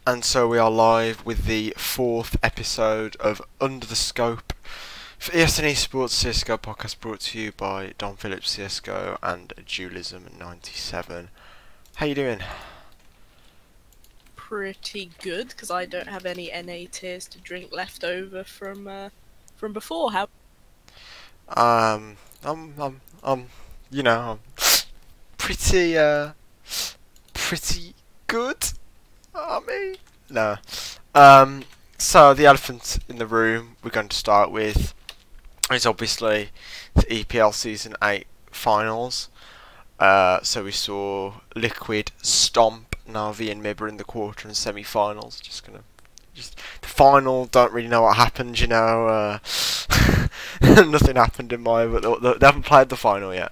And so we are live with the fourth episode of Under the Scope for ESN Esports CSGO podcast, brought to you by Don Phillips CSGO and Dualism97. How you doing? Pretty good, because I don't have any NA tears to drink left over from before. How? I'm pretty, pretty good. I mean, no. So the elephant in the room we're going to start with is obviously the EPL Season 8 finals. So we saw Liquid stomp Navi and Mibber in the quarter and semi-finals. Just the final. Don't really know what happened. Nothing happened in my. But they haven't played the final yet.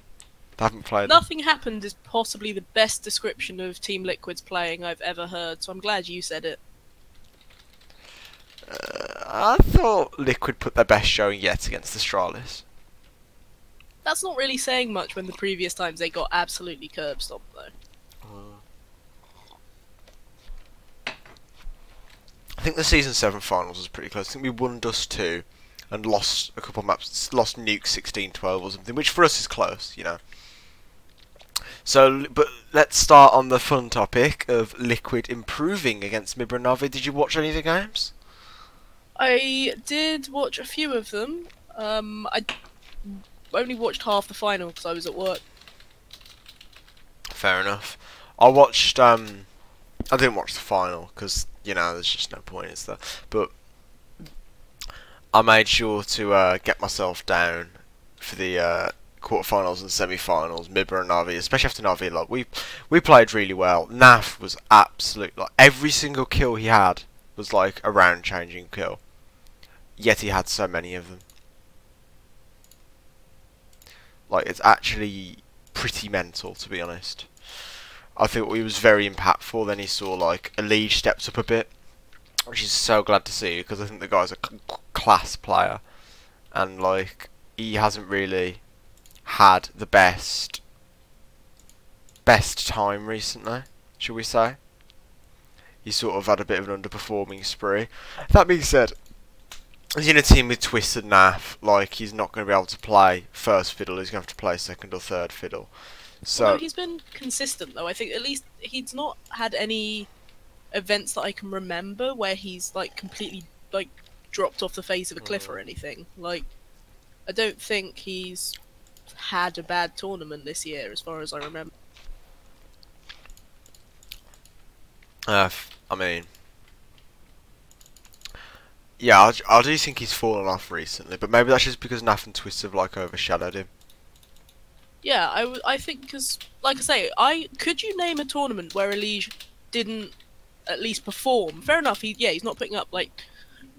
They haven't played. Nothing happened is possibly the best description of Team Liquid's playing I've ever heard. So I'm glad you said it. I thought Liquid put their best showing yet against the Astralis. That's not really saying much when the previous times they got absolutely curb stomped, though. I think the Season 7 finals was pretty close. I think we won Dust 2 and lost a couple of maps, lost Nuke 16-12 or something, which for us is close, you know. So, but let's start on the fun topic of Liquid improving against Mibra and Navi. Did you watch any of the games? I did watch a few of them. I only watched half the final because I was at work. Fair enough. I watched, I didn't watch the final because, you know, there's just no point, is there? But I made sure to get myself down for the quarterfinals and semi-finals, Mibber and Navi, especially after Navi. Like we played really well. Naf was absolute. Like every single kill he had was like a round-changing kill. Yet he had so many of them. Like it's actually pretty mental, to be honest. I think he was very impactful. Then he saw like a lead stepped up a bit, which is so glad to see because I think the guy's a class player, and like he hasn't really had the best time recently, shall we say. He sort of had a bit of an underperforming spree. That being said, he's in a team with Twisted Naf. Like he's not going to be able to play first fiddle. He's going to have to play second or third fiddle. So Although he's been consistent, though. I think at least he's not had any events that I can remember where he's like completely like dropped off the face of a cliff or anything. Like I don't think he's had a bad tournament this year, as far as I remember. I mean, yeah, I do think he's fallen off recently, but maybe that's just because Naf and Twist have like overshadowed him. Yeah, I think because, like I say, could you name a tournament where Elige didn't at least perform? Fair enough, he's not putting up like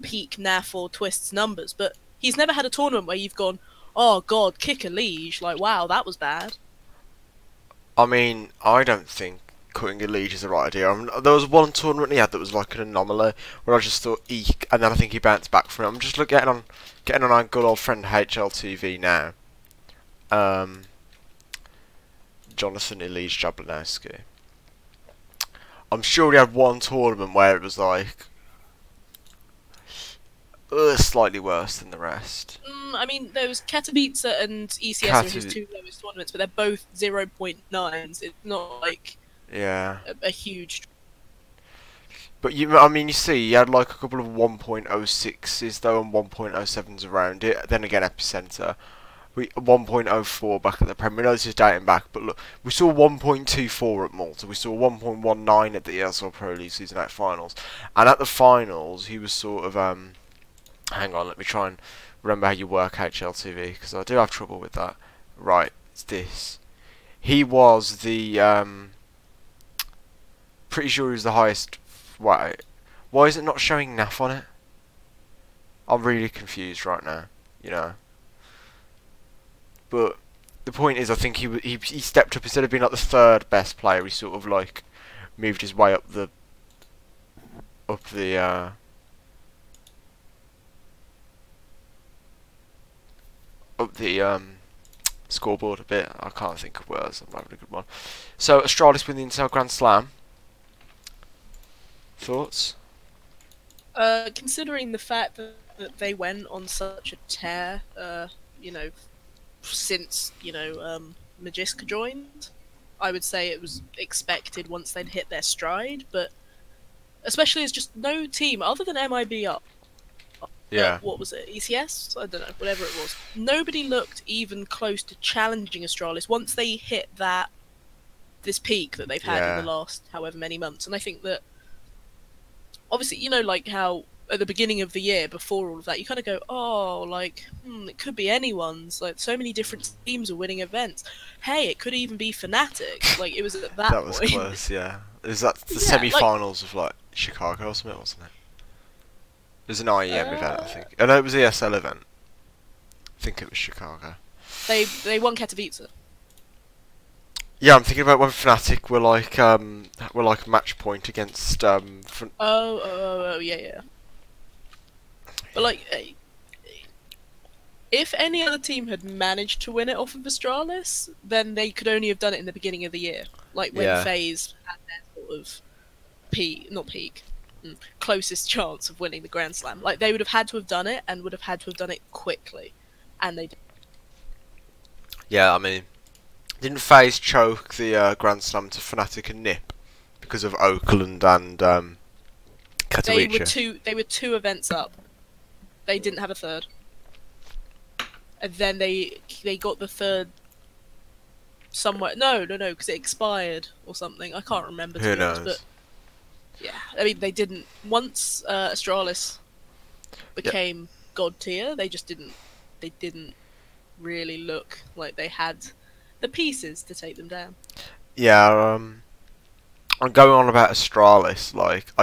peak Naf or Twist's numbers, but he's never had a tournament where you've gone, oh god, kick Elige, like wow, that was bad. I mean, I don't think cutting Elige is the right idea. I mean, there was one tournament he had that was like an anomaly where I just thought eek, and then I think he bounced back from it. I'm just getting on our good old friend HLTV now. Jonathan Elige Jablanowski. I'm sure he had one tournament where it was like slightly worse than the rest. I mean, there was Katowice and ECS were his two lowest tournaments, but they're both 0.9s. It's not like a huge. But I mean, you see, you had like a couple of 1.06s though and 1.07s around it. Then again, Epicenter. 1.04 back at the Prem. We know this is dating back, but look, we saw 1.24 at Malta. We saw 1.19 at the ESL Pro League Season 8 finals, and at the finals, he was sort of hang on, let me try and remember how you work HLTV because I do have trouble with that. Right, it's this. He was the pretty sure he was the highest. Why is it not showing NAF on it? I'm really confused right now. You know. But the point is, I think he stepped up instead of being like the third best player. He sort of like moved his way up the scoreboard a bit. I can't think of words. I'm having a good one. So Astralis win the Intel Grand Slam. Thoughts? Considering the fact that they went on such a tear, you know, since Magiska joined, I would say it was expected once they'd hit their stride. But especially as just no team other than MIBR, Yeah. what was it, ECS? I don't know, whatever it was. Nobody looked even close to challenging Astralis once they hit this peak that they've had in Yeah. the last however many months. And I think that obviously, like how at the beginning of the year, before all of that, you kind of go, oh, like, it could be anyone's. Like, so many different teams are winning events. Hey, it could even be Fnatic. Like, it was at that That was point. close, yeah. Is that the Yeah, semi-finals of, like, Chicago or something, wasn't it? It was an IEM event, I think. Oh, no, it was the ESL event. I think it was Chicago. They won Katowice. Yeah, I'm thinking about when Fnatic were like match point against Yeah. But like, if any other team had managed to win it off of Astralis, then they could only have done it in the beginning of the year, like when Yeah. FaZe had their sort of closest chance of winning the Grand Slam. Like they would have had to have done it, and would have had to have done it quickly, and they did. Yeah, I mean, didn't FaZe choke the Grand Slam to Fnatic and Nip because of Oakland and Katowice? They were two events up. They didn't have a third. And then they got the third somewhere. No, because it expired or something. I can't remember. Who be honest, knows? but yeah, I mean, they didn't. Once Astralis became god tier, they just didn't. They didn't really look like they had the pieces to take them down. Yeah, I'm going on about Astralis. Like,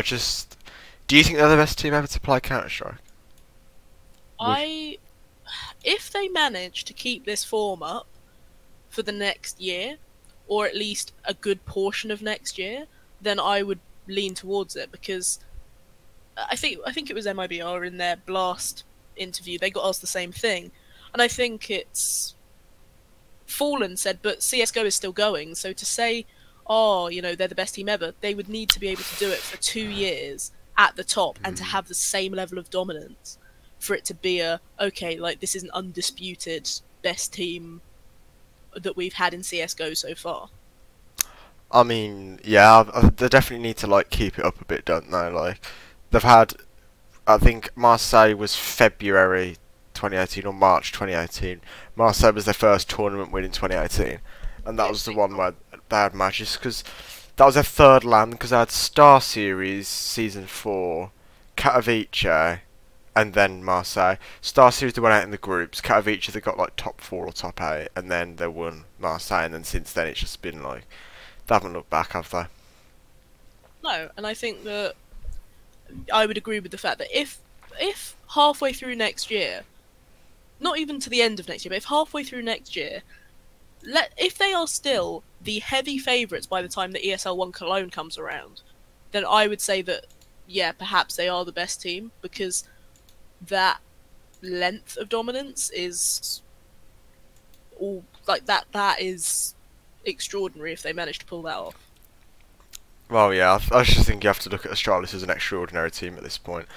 do you think they're the best team ever to play Counter Strike? If they manage to keep this form up for the next year, or at least a good portion of next year, then I would lean towards it, because I think it was MIBR in their Blast interview, they got asked the same thing, and I think it's Fallen said, but CSGO is still going, so to say, oh, they're the best team ever, they would need to be able to do it for 2 years at the top and to have the same level of dominance for it to be okay, like, this is an undisputed best team that we've had in CSGO so far. I mean, yeah, they definitely need to like keep it up a bit, don't they? Like, they've had, I think Marseille was February 2018 or March 2018. Marseille was their first tournament win in 2018, and that was the one where they had matches, because that was their third LAN, because they had Star Series Season 4, Katowice, and then Marseille. Star Series they went out in the groups. Katowice they got like top 4 or top 8, and then they won Marseille. And then since then it's just been like they haven't looked back, have they? No, and I think that I would agree with the fact that if halfway through next year, not even to the end of next year, but if halfway through next year, if they are still the heavy favourites by the time the ESL 1 Cologne comes around, then I would say that yeah, perhaps they are the best team, because that length of dominance is all like that is extraordinary if they manage to pull that off. Well, yeah, I just think you have to look at Astralis as an extraordinary team at this point.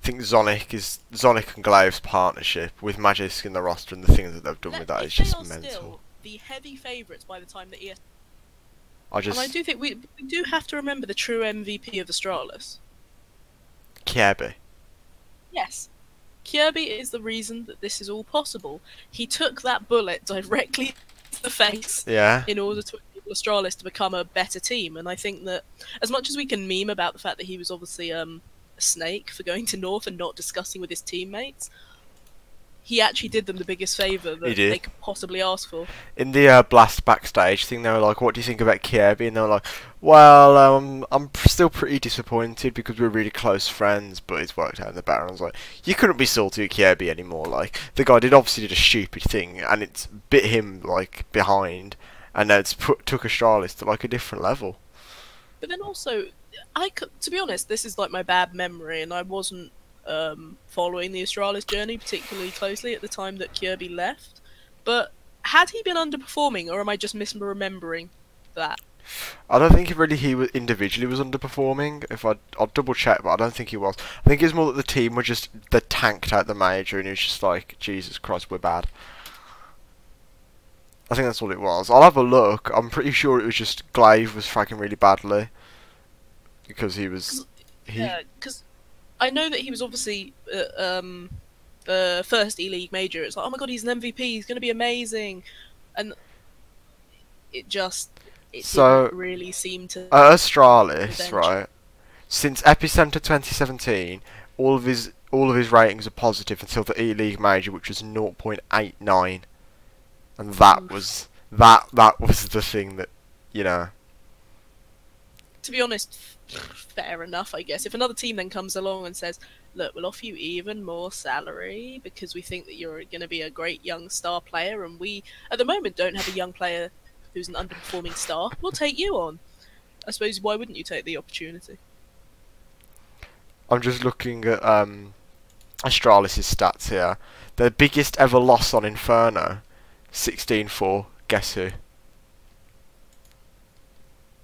I think Zonic and Glaive's partnership with Magisk in the roster and the things that they've done with that is just mental. Still the heavy favourites by the time that ES. And I do think we do have to remember the true MVP of Astralis. Kirby. Yes. Kirby is the reason that this is all possible. He took that bullet directly to the face in order to enable Astralis to become a better team. And I think that as much as we can meme about the fact that he was obviously a snake for going to North and not discussing with his teammates, he actually did them the biggest favour that they could possibly ask for. In the Blast backstage thing, they were like, what do you think about Kirby? And they were like, well, I'm still pretty disappointed because we're really close friends, but it's worked out in the background. I was like, you couldn't be salty at Kirby anymore. Like, the guy obviously did a stupid thing, and it's bit him, like, behind, and it's took Astralis to, like, a different level. But then also, to be honest, this is, like, my bad memory, and I wasn't following the Astralis journey particularly closely at the time that Kirby left, but had he been underperforming, or am I just misremembering that? I don't think he was individually was underperforming. I'll double check, but I don't think he was. I think it's more that the team were just they tanked out the major, and it was just like Jesus Christ, we're bad. I think that's all it was. I'll have a look. I'm pretty sure it was just Glaive was fragging really badly because he was Yeah, because I know that he was obviously the first E-League major. It's like, oh my god, he's an MVP. He's going to be amazing, and it so didn't really seem to. Astralis, right? Since Epicenter 2017, all of his ratings are positive until the E-League major, which was 0.89, and that was the thing that you know. To be honest, fair enough, I guess. If another team then comes along and says, look, we'll offer you even more salary because we think that you're going to be a great young star player, and we, at the moment, don't have a young player who's an underperforming star, we'll take you on. I suppose, why wouldn't you take the opportunity? I'm just looking at Astralis' stats here. Their biggest ever loss on Inferno, 16-4. Guess who?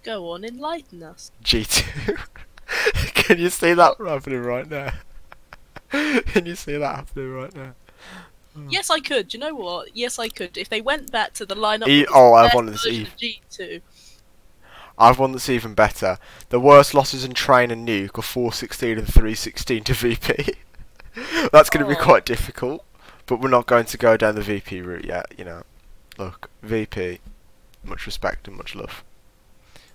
Go on, enlighten us. G2. Can you see that happening right now? Can you see that happening right now? Yes, I could. Do you know what? Yes, I could. If they went back to the lineup I have one that's G2. I have one that's even better. The worst losses in Train and Nuke are 4-16 and 3-16 to VP. That's going to be quite difficult, but we're not going to go down the VP route yet, you know. Look, VP, much respect and much love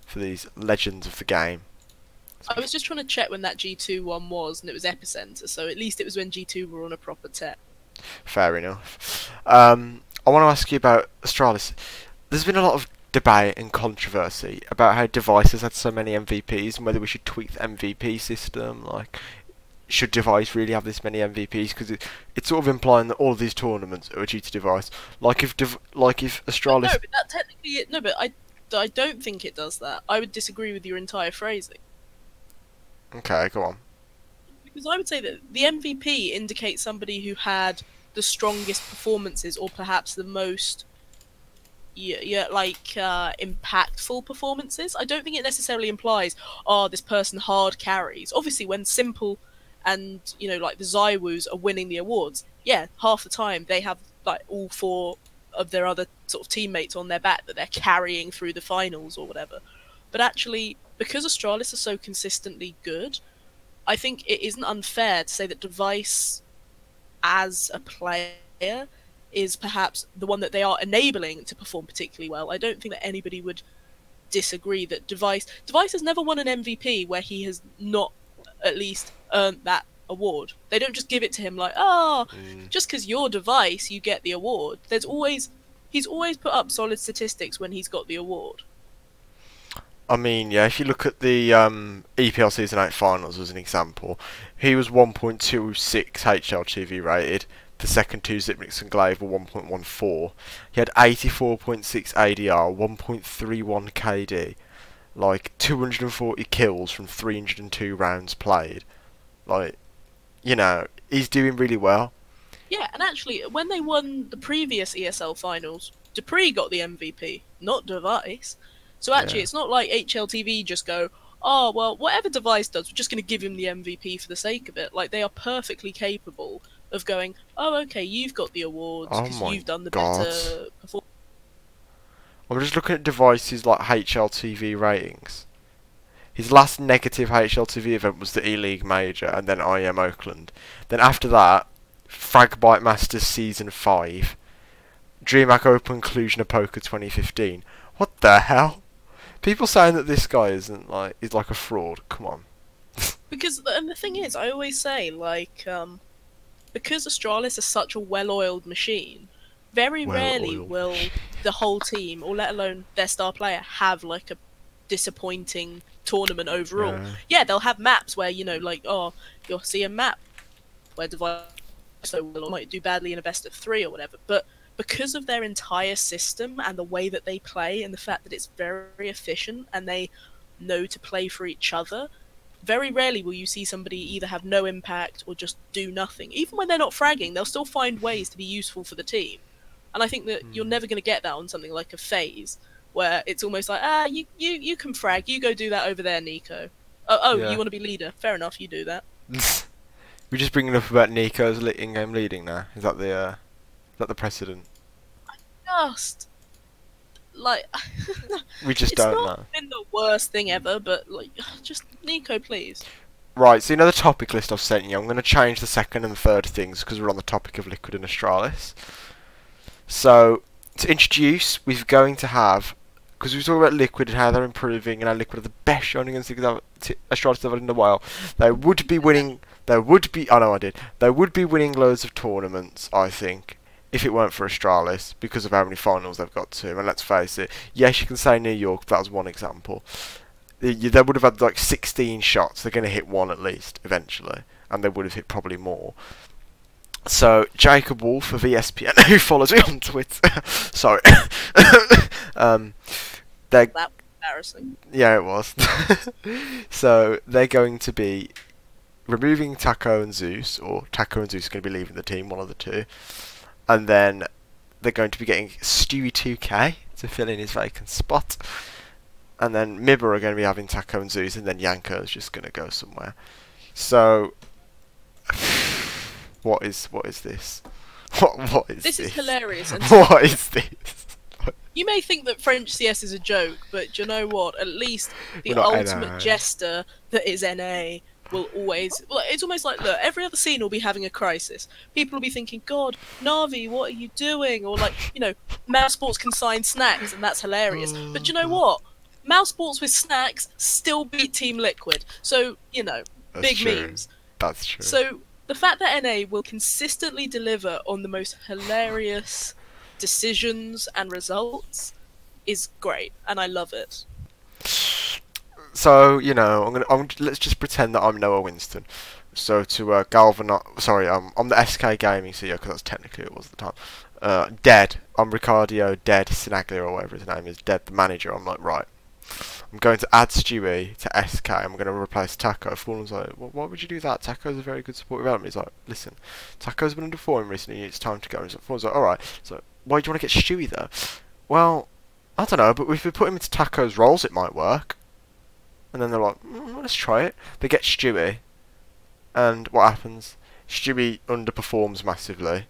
for these legends of the game. I was just trying to check when that G2 one was, and it was Epicenter, so at least it was when G2 were on a proper tech. Fair enough. I want to ask you about Astralis. There's been a lot of debate and controversy about how Device has had so many MVPs and whether we should tweak the MVP system. Like, should Device really have this many MVPs? Because it's sort of implying that all of these tournaments are due to Device. Like if Astralis. No, but that technically no, but I don't think it does that. I would disagree with your entire phrasing. Okay, go on. Because I would say that the MVP indicates somebody who had the strongest performances, or perhaps the most impactful performances. I don't think it necessarily implies, oh, this person hard carries. Obviously, when Simple and like the Zywus are winning the awards, yeah, half the time they have like all four of their other sort of teammates on their back that they're carrying through the finals or whatever. But actually, because Astralis are so consistently good, I think it isn't unfair to say that Device, as a player, is perhaps the one that they are enabling to perform particularly well. I don't think that anybody would disagree that Device has never won an MVP where he has not at least earned that award. They don't just give it to him like, just because you're Device, you get the award. He's always put up solid statistics when he's got the award. I mean, yeah, if you look at the EPL Season 8 finals as an example, he was 1.26 HLTV rated. The second two, Zipnix and Glaive, were 1.14. He had 84.6 ADR, 1.31 KD, like 240 kills from 302 rounds played. Like, he's doing really well. Yeah, and actually, when they won the previous ESL finals, Dupree got the MVP, not Device. So actually, It's not like HLTV just go, oh, well, whatever Device does, we're just going to give him the MVP for the sake of it. Like, they are perfectly capable of going, oh, okay, you've got the awards because you've done the better performance. I'm just looking at Device's like HLTV ratings. His last negative HLTV event was the E-League Major and then IEM Oakland. Then after that, Fragbite Masters Season 5, DreamHack Open Cluj Poker 2015. What the hell? People saying that this guy is like a fraud. Come on. Because and the thing is, I always say because Astralis is such a well-oiled machine, very rarely will the whole team, or let alone their star player, have like a disappointing tournament overall. Yeah, they'll have maps where you'll see a map where Device so well or might do badly in a best of 3 or whatever, but because of their entire system and the way that they play and the fact that it's very efficient and they know to play for each other, very rarely will you see somebody either have no impact or just do nothing. Even when they're not fragging, they'll still find ways to be useful for the team. And I think that you're never going to get that on something like a FaZe, where it's almost like, you can frag, you go do that over there, Nico. You Yeah. want to be leader? Fair enough, you do that. We're just bringing up about Nico's in-game leading now. Is that the precedent? Just like We just it's don't not know. been the worst thing ever, but like, just Nico, please. Right, so you know the topic list I've sent you. I'm going to change the second and third things because we're on the topic of Liquid and Astralis. So, to introduce, we're going to have, because we talk about Liquid and how they're improving and how Liquid are the best shining against Astralis they've had in a while. They would be winning, I know I did, they would be winning loads of tournaments, I think, if it weren't for Astralis, because of how many finals they've got to. And let's face it, yes, you can say New York, that was one example. They would have had like 16 shots, they're going to hit one at least, eventually. And they would have hit probably more. So, Jacob Wolf of ESPN, who follows me on Twitter, sorry, they're, That was embarrassing. yeah, it was. So, they're going to be removing Taco and Zeus, or Taco and Zeus are going to be leaving the team, one of the two. And then they're going to be getting Stewie 2K to fill in his vacant spot. And then Mibba are going to be having Taco and Zeus, and then Yanko's just going to go somewhere. So, what is this? What is this? This is hilarious. And What is this? you may think that French CS is a joke, but do you know what? At least the We're not ultimate NA. jester that is NA will always. Well, it's almost like, look, every other scene will be having a crisis. People will be thinking, God, Navi, what are you doing? Or like, Mouse Sports can sign snacks, and that's hilarious. But do you know what? Mouse Sports with snacks still beat Team Liquid. So, That's big true. memes. That's true. So the fact that NA will consistently deliver on the most hilarious decisions and results is great, and I love it. So let's just pretend that I'm Noah Winston. So to sorry, I'm the SK Gaming CEO because that's technically it was at the time. Dead. I'm Ricardio Dead Sinaglia or whatever his name is. Dead, the manager. I'm like, right. I'm going to add Stewie to SK. I'm going to replace Taco. Fallen's like, why would you do that? Taco's a very good support development. He's like, listen, Taco's been underperforming recently. It's time to go. He's like, Fallen's like, all right. So why do you want to get Stewie though? Well, I don't know, but if we put him into Taco's roles, it might work. And then they're like, let's try it. They get Stewie, and what happens? Stewie underperforms massively.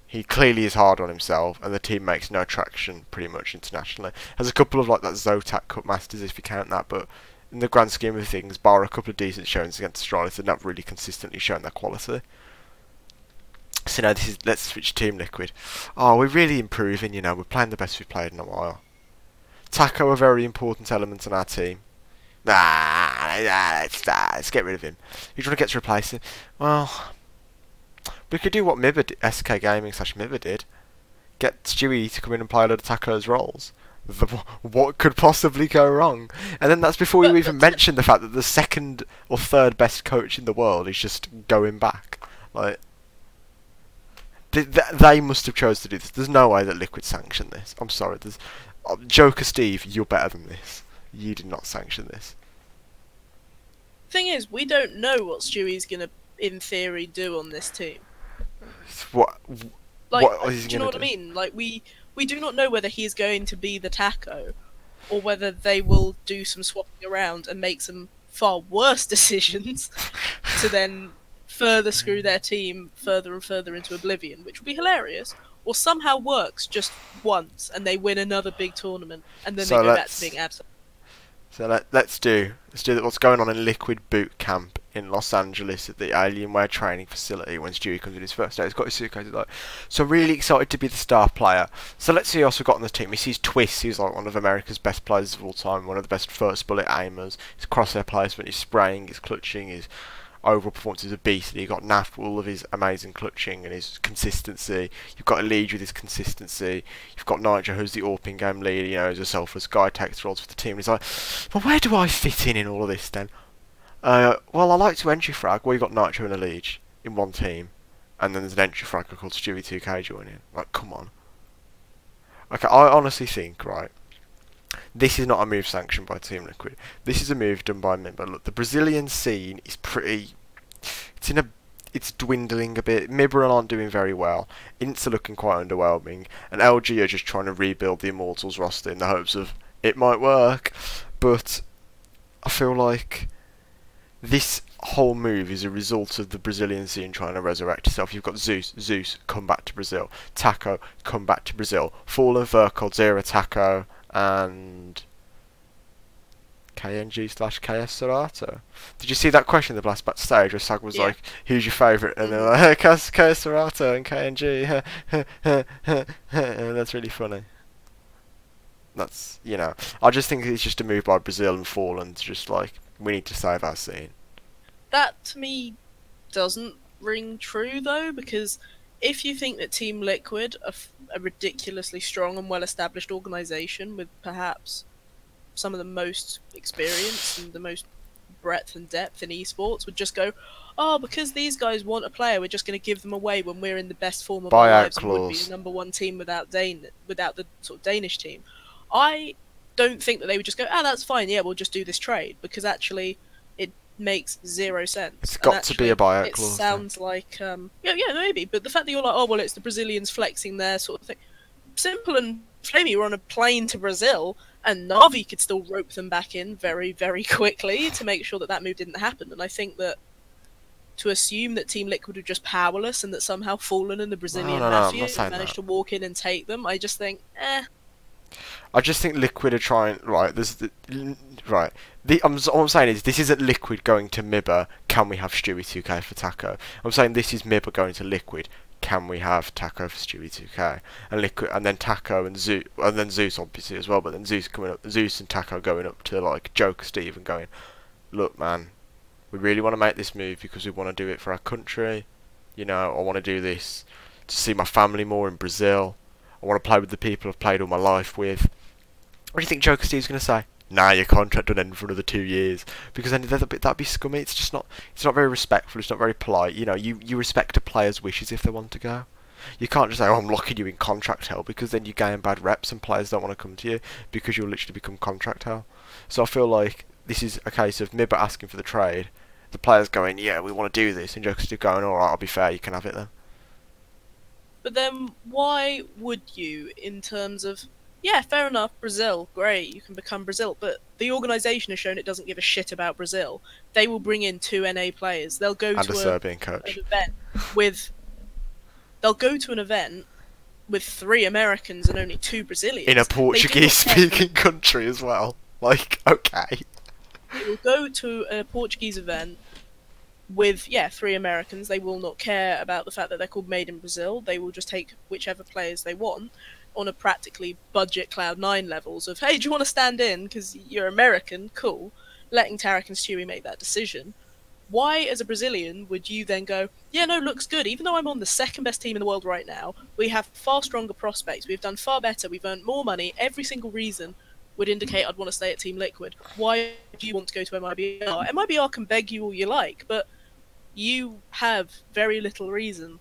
He clearly is hard on himself, and the team makes no traction pretty much internationally. There's a couple of like that Zotac Cup Masters if you count that, but in the grand scheme of things, bar a couple of decent showings against Astralis, they're not really consistently showing their quality. So now let's switch Team Liquid. Oh, we're really improving, we're playing the best we've played in a while. Taco a very important element in our team. Let's get rid of him. Who do you want to get to replace him? Well, we could do what SK Gaming / Mibba did. Get Stewie to come in and play a load of Taco's roles. What could possibly go wrong? And then that's before you even mention the fact that the second or third best coach in the world is just going back. Like, they must have chose to do this. There's no way that Liquid sanctioned this. I'm sorry. Joker Steve, you're better than this. You did not sanction this. Thing is, we don't know what Stewie's gonna, in theory, do on this team. What is he do you know gonna what I mean? Like, we do not know whether he is going to be the Taco, or whether they will do some swapping around and make some far worse decisions to then further screw their team further and further into oblivion, which would be hilarious. Or somehow works just once and they win another big tournament and then they go back to being absent. So let's do what's going on in Liquid Boot Camp in Los Angeles at the Alienware training facility when Stewie comes in his first day. He's got his suitcase like. So really excited to be the star player. So let's see who else we've got on the team. He sees Twist, who's like one of America's best players of all time, one of the best first bullet aimers. His crosshair placement, his spraying, his clutching, his overall performance is a beast. You've got Naf with all of his amazing clutching and his consistency. You've got Elige with his consistency. You've got Nigel, who's the all-pin game leader, as a selfless guy, takes roles for the team. And he's like, well, where do I fit in all of this then? Well, I like to entry frag. Well, you've got Nitro and Elige in one team, and then there's an entry fragger called Stewie 2K joining. Like, come on. Okay, I honestly think, right, this is not a move sanctioned by Team Liquid. This is a move done by Mibba. Look, the Brazilian scene is pretty. it's dwindling a bit. Mibra aren't doing very well. Ints are looking quite underwhelming, and LG are just trying to rebuild the Immortals roster in the hopes of it might work. But I feel like this whole move is a result of the Brazilian scene trying to resurrect itself. You've got Zeus, come back to Brazil. Taco, come back to Brazil. Fallen, Verkod, Zera, Taco, and KNG/KS Serato. Did you see that question in the last backstage where Sag was like, who's your favourite? And they're like, KS Serato and KNG. And that's really funny. That's, you know, I just think it's just a move by Brazil and Fallen to just like, we need to save our scene. That to me doesn't ring true though, because if you think that Team Liquid are a ridiculously strong and well-established organisation with perhaps some of the most experience and the most breadth and depth in esports, would just go, oh, because these guys want a player, we're just going to give them away when we're in the best form of our lives and would be the #1 team without the sort of Danish team. I don't think that they would just go, that's fine, yeah, we'll just do this trade, because actually it makes zero sense. It's got to be a buyout clause. It sounds like, maybe, but the fact that you're like, oh, well, it's the Brazilians flexing their sort of thing. Simple and Flamey were on a plane to Brazil, and Na'Vi could still rope them back in very, very quickly to make sure that that move didn't happen. And I think that to assume that Team Liquid were just powerless and that somehow Fallen and the Brazilian Mafia managed to walk in and take them, I just think, I just think Liquid are trying. Right, what I'm saying is, this isn't Liquid going to Mibba, can we have Stewie 2K for Taco? I'm saying this is Mibba going to Liquid, can we have Taco for Stewie 2K? And Liquid, and then Taco and Zeus, obviously as well, but then Zeus and Taco going up to like Joker Steve and going, look man, we really want to make this move because we want to do it for our country. You know, I want to do this to see my family more in Brazil. I want to play with the people I've played all my life with. What do you think Joker Steve's going to say? Nah, your contract will end for another 2 years. Because then that'd be scummy. It's just not. It's not very respectful. It's not very polite. You know, you respect a player's wishes if they want to go. You can't just say, oh, I'm locking you in contract hell, because then you gain bad reps and players don't want to come to you because you'll literally become contract hell. So I feel like this is a case of Mibba asking for the trade, the players going, yeah, we want to do this, and Joker Steve going, alright, I'll be fair, you can have it then. But then why would you, in terms of, yeah, fair enough, Brazil, great, you can become Brazil, but the organisation has shown it doesn't give a shit about Brazil. They will bring in 2 NA players. They'll go to Serbian coach. An event with... They'll go to an event with 3 Americans and only 2 Brazilians. In a Portuguese-speaking country as well. Like, okay. They will go to a Portuguese event with 3 Americans. They will not care about the fact that they're called Made in Brazil. They will just take whichever players they want on a practically budget Cloud9 levels of, hey, do you want to stand in because you're American? Cool. Letting Tarek and Stewie make that decision. Why, as a Brazilian, would you then go, yeah, no, looks good, even though I'm on the 2nd best team in the world right now, we have far stronger prospects, we've done far better, we've earned more money, every single reason would indicate I'd want to stay at Team Liquid. Why do you want to go to MIBR? MIBR can beg you all you like, but you have very little reason.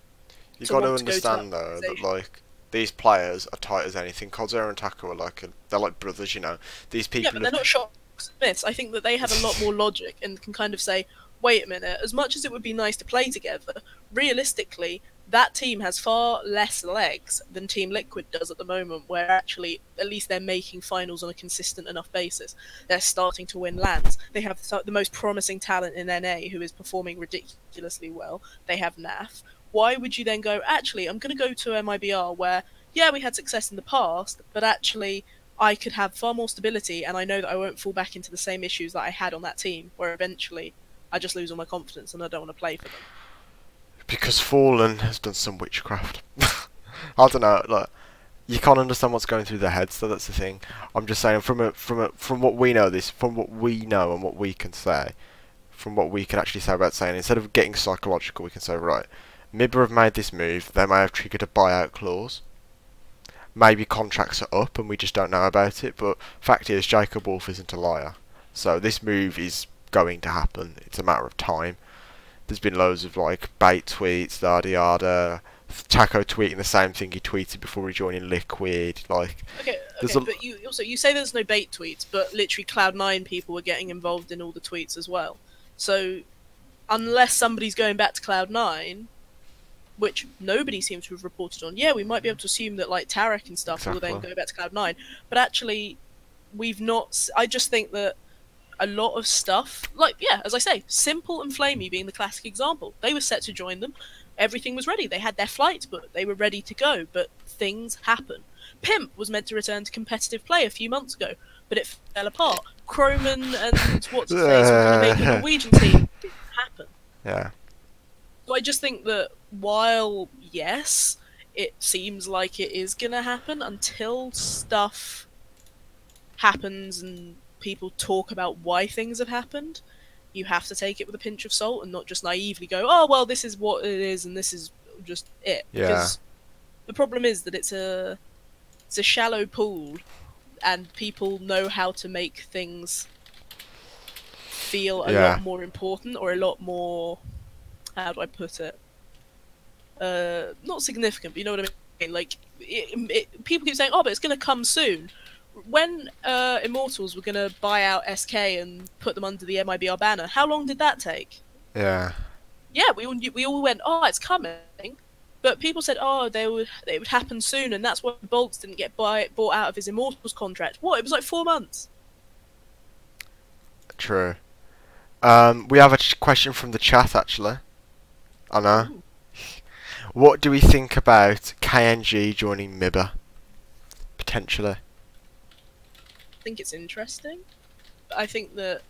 You've got to understand though that like these players are tight as anything. Kozera and Taco are they're like brothers, you know. These people. Yeah, but they're not shock Smiths. I think that they have a lot more logic and can kind of say, wait a minute. As much as it would be nice to play together, realistically, that team has far less legs than Team Liquid does at the moment, where actually, at least they're making finals on a consistent enough basis. They're starting to win lands. They have the most promising talent in NA who is performing ridiculously well. They have NAF. Why would you then go, actually, I'm going to go to MIBR where, yeah, we had success in the past, but actually I could have far more stability and I know that I won't fall back into the same issues that I had on that team, where eventually I just lose all my confidence and I don't want to play for them. Because Fallen has done some witchcraft. I don't know, like, you can't understand what's going through their heads, so that's the thing. I'm just saying, from what we know from what we know and what we can say, from what we can actually say about saying, instead of getting psychological, we can say, right, Mibba have made this move, they may have triggered a buyout clause. Maybe contracts are up and we just don't know about it, but fact is, Jacob Wolf isn't a liar. So this move is going to happen, it's a matter of time. There's been loads of like bait tweets, yada yada. Taco tweeting the same thing he tweeted before rejoining Liquid. Like, but you say there's no bait tweets, but literally Cloud9 people were getting involved in all the tweets as well. So unless somebody's going back to Cloud9, which nobody seems to have reported on. Yeah, we might be able to assume that like Tarek and stuff will then go back to Cloud9, but actually, we've not. I just think that a lot of stuff, like yeah, as I say, Simple and Flamey being the classic example. They were set to join them. Everything was ready. They had their flights booked. They were ready to go, but things happen. Pimp was meant to return to competitive play a few months ago, but it fell apart. Croman and what's his face were going to make the Norwegian team. It didn't happen. Yeah. So I just think that while, yes, it seems like it is going to happen, until stuff happens and people talk about why things have happened, you have to take it with a pinch of salt and not just naively go, oh, well, this is what it is and this is just it. Yeah. Because the problem is that it's a shallow pool and people know how to make things feel a lot more important or a lot more, how do I put it? Not significant, but you know what I mean? Like, people keep saying, oh, but it's going to come soon. When Immortals were going to buy out SK and put them under the MIBR banner, how long did that take? Yeah. Yeah, we all went, oh, it's coming. But people said, oh, they would happen soon, and that's why Bolts didn't get bought out of his Immortals contract. What? It was like 4 months. True. We have a question from the chat, actually. I know. Ooh. What do we think about KNG joining MIBA? Potentially. I think it's interesting. I think that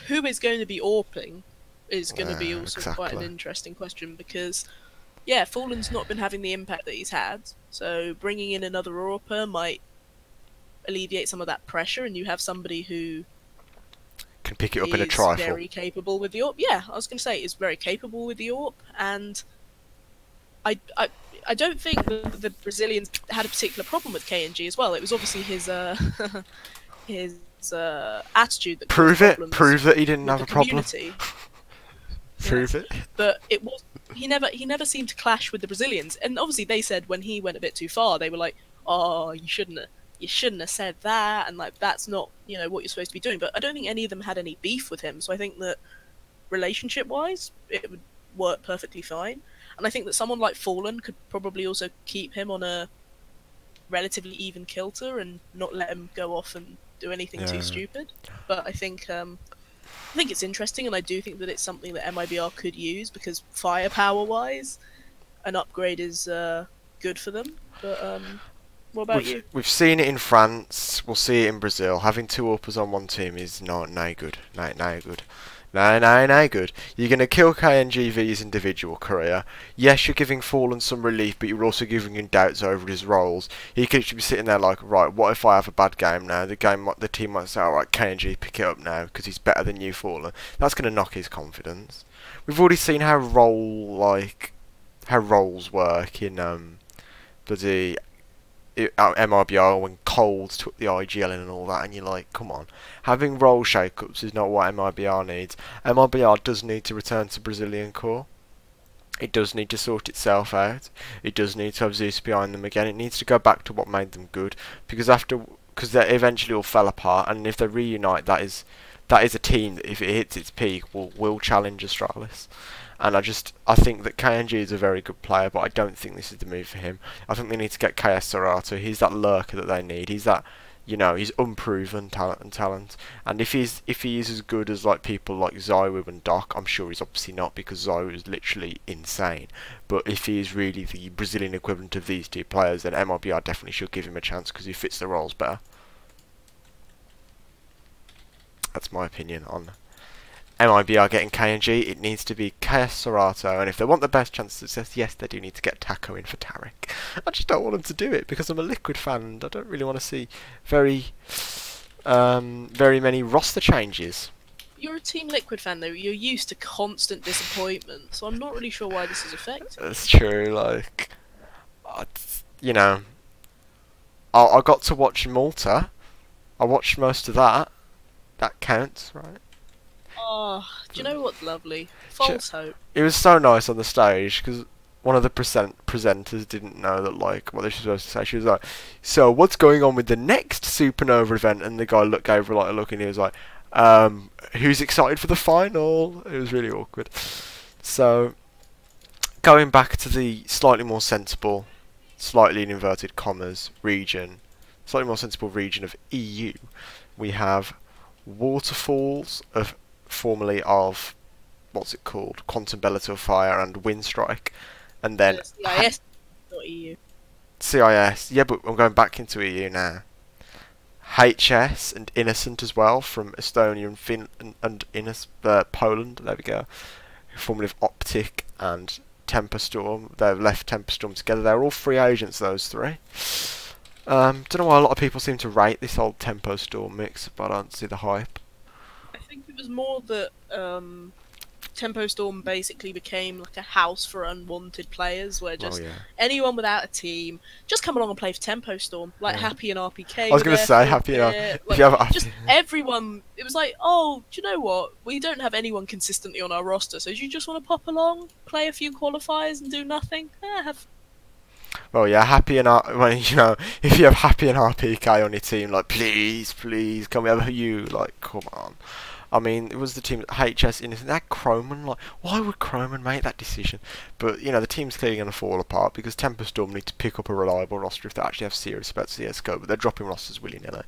who is going to be AWPing is going to be also quite an interesting question, because, yeah, Fallen's not been having the impact that he's had, so bringing in another AWPer might alleviate some of that pressure, and you have somebody who can pick it up in a trifle. Is very capable with the AWP. Yeah, I was going to say, is very capable with the AWP, and I don't think that the Brazilians had a particular problem with KNG as well. It was obviously his his attitude that prove that he didn't have a problem. Prove it. But it was he never seemed to clash with the Brazilians, and obviously they said when he went a bit too far, they were like, oh, you shouldn't have said that, and like that's not what you're supposed to be doing. But I don't think any of them had any beef with him, so I think that relationship wise it would work perfectly fine. And I think that someone like Fallen could probably also keep him on a relatively even kilter and not let him go off and do anything too stupid. But I think it's interesting, and I do think that it's something that MIBR could use, because firepower-wise, an upgrade is good for them. But what about you? We've seen it in France. We'll see it in Brazil. Having two AWPers on one team is not good. No good. No good. You're going to kill KNGV's individual career. Yes, you're giving Fallen some relief, but you're also giving him doubts over his roles. He could be sitting there like, right, what if I have a bad game now? The team might say, alright, KNG, pick it up now, because he's better than you, Fallen. That's going to knock his confidence. We've already seen how roles work in bloody MIBR when Coles took the IGL in and all that, and you're like, come on. Having role shake-ups is not what MIBR needs. MIBR does need to return to Brazilian core. It does need to sort itself out. It does need to have Zeus behind them again. It needs to go back to what made them good, because they eventually all fell apart, and if they reunite, that is a team that, if it hits its peak, will challenge Astralis. And I think that KNG is a very good player, but I don't think this is the move for him. I think they need to get KS Serato. He's that lurker that they need. He's that, he's unproven talent. And if he is as good as like people like Zywu and Doc, I'm sure he's obviously not, because Zywu is literally insane. But if he is really the Brazilian equivalent of these two players, then MIBR definitely should give him a chance, because he fits the roles better. That's my opinion on MIBR getting KNG. It needs to be KS Serato, and if they want the best chance of success, yes, they do need to get Taco in for Tarek. I just don't want them to do it, because I'm a Liquid fan, and I don't really want to see very many roster changes. You're a Team Liquid fan, though. You're used to constant disappointment, so I'm not really sure why this is effective. That's true. Like, I got to watch Malta. I watched most of that. That counts, right? Oh, do you know what's lovely? False hope. It was so nice on the stage, because one of the presenters didn't know that, like, what they were supposed to say. She was like, so what's going on with the next Supernova event? And the guy gave her like a look, and he was like, Who's excited for the final? It was really awkward. So, going back to the slightly more sensible, slightly in inverted commas, slightly more sensible region of EU, we have Waterfalls, formerly of, what's it called? Quantum Bellator Fire and Windstrike. And then CIS, not EU. CIS, yeah, but I'm going back into EU now. HS and Innocent as well from Estonia and Poland. There we go. Formerly of Optic and Temperstorm. They've left Temperstorm together. They're all free agents, those three. Don't know why a lot of people seem to rate this old Temperstorm mix, but I don't see the hype. I think it was more that Tempo Storm basically became like a house for unwanted players, where just anyone without a team just come along and play for Tempo Storm, like Happy and RPK. I was going to say Happy and like, just everyone. It was like, oh, do you know what? We don't have anyone consistently on our roster, so do you just want to pop along, play a few qualifiers, and do nothing? Well, yeah, Happy and if you have Happy and RPK on your team, like, please, can we have you? Like, come on. I mean, it was the team HS Innocent. That Croman, like, why would Croman make that decision? But the team's clearly going to fall apart because Temperstorm need to pick up a reliable roster if they actually have serious about CS:GO. But they're dropping rosters willy-nilly.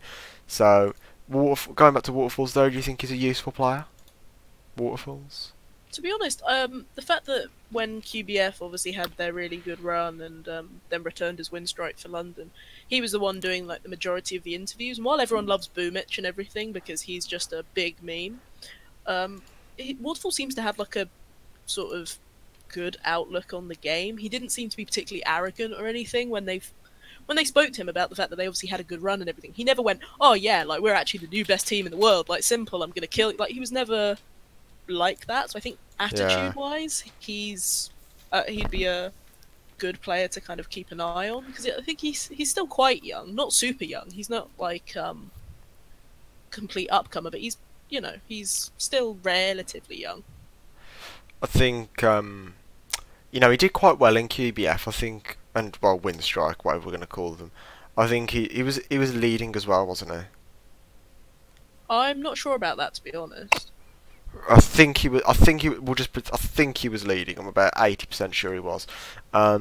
So, going back to Waterfalls, though, do you think he's a useful player? Waterfalls. To be honest, the fact that when QBF obviously had their really good run and then returned as Windstrike for London, he was the one doing like the majority of the interviews. And while everyone loves Boomich and everything because he's just a big meme, Waterfall seems to have like a sort of good outlook on the game. He didn't seem to be particularly arrogant or anything when they spoke to him about the fact that they obviously had a good run and everything. He never went, "Oh yeah, like we're actually the new best team in the world. Like simple, I'm gonna kill it." Like he was never like that. So I think attitude-wise, he'd be a good player to kind of keep an eye on because I think he's still quite young, not super young. He's not like complete upcomer, but he's still relatively young. I think he did quite well in QBF. I think, and well, Windstrike, whatever we're going to call them. I think he was leading as well, wasn't he? I'm not sure about that, to be honest. I think he was leading. I'm about 80% sure he was. Yeah,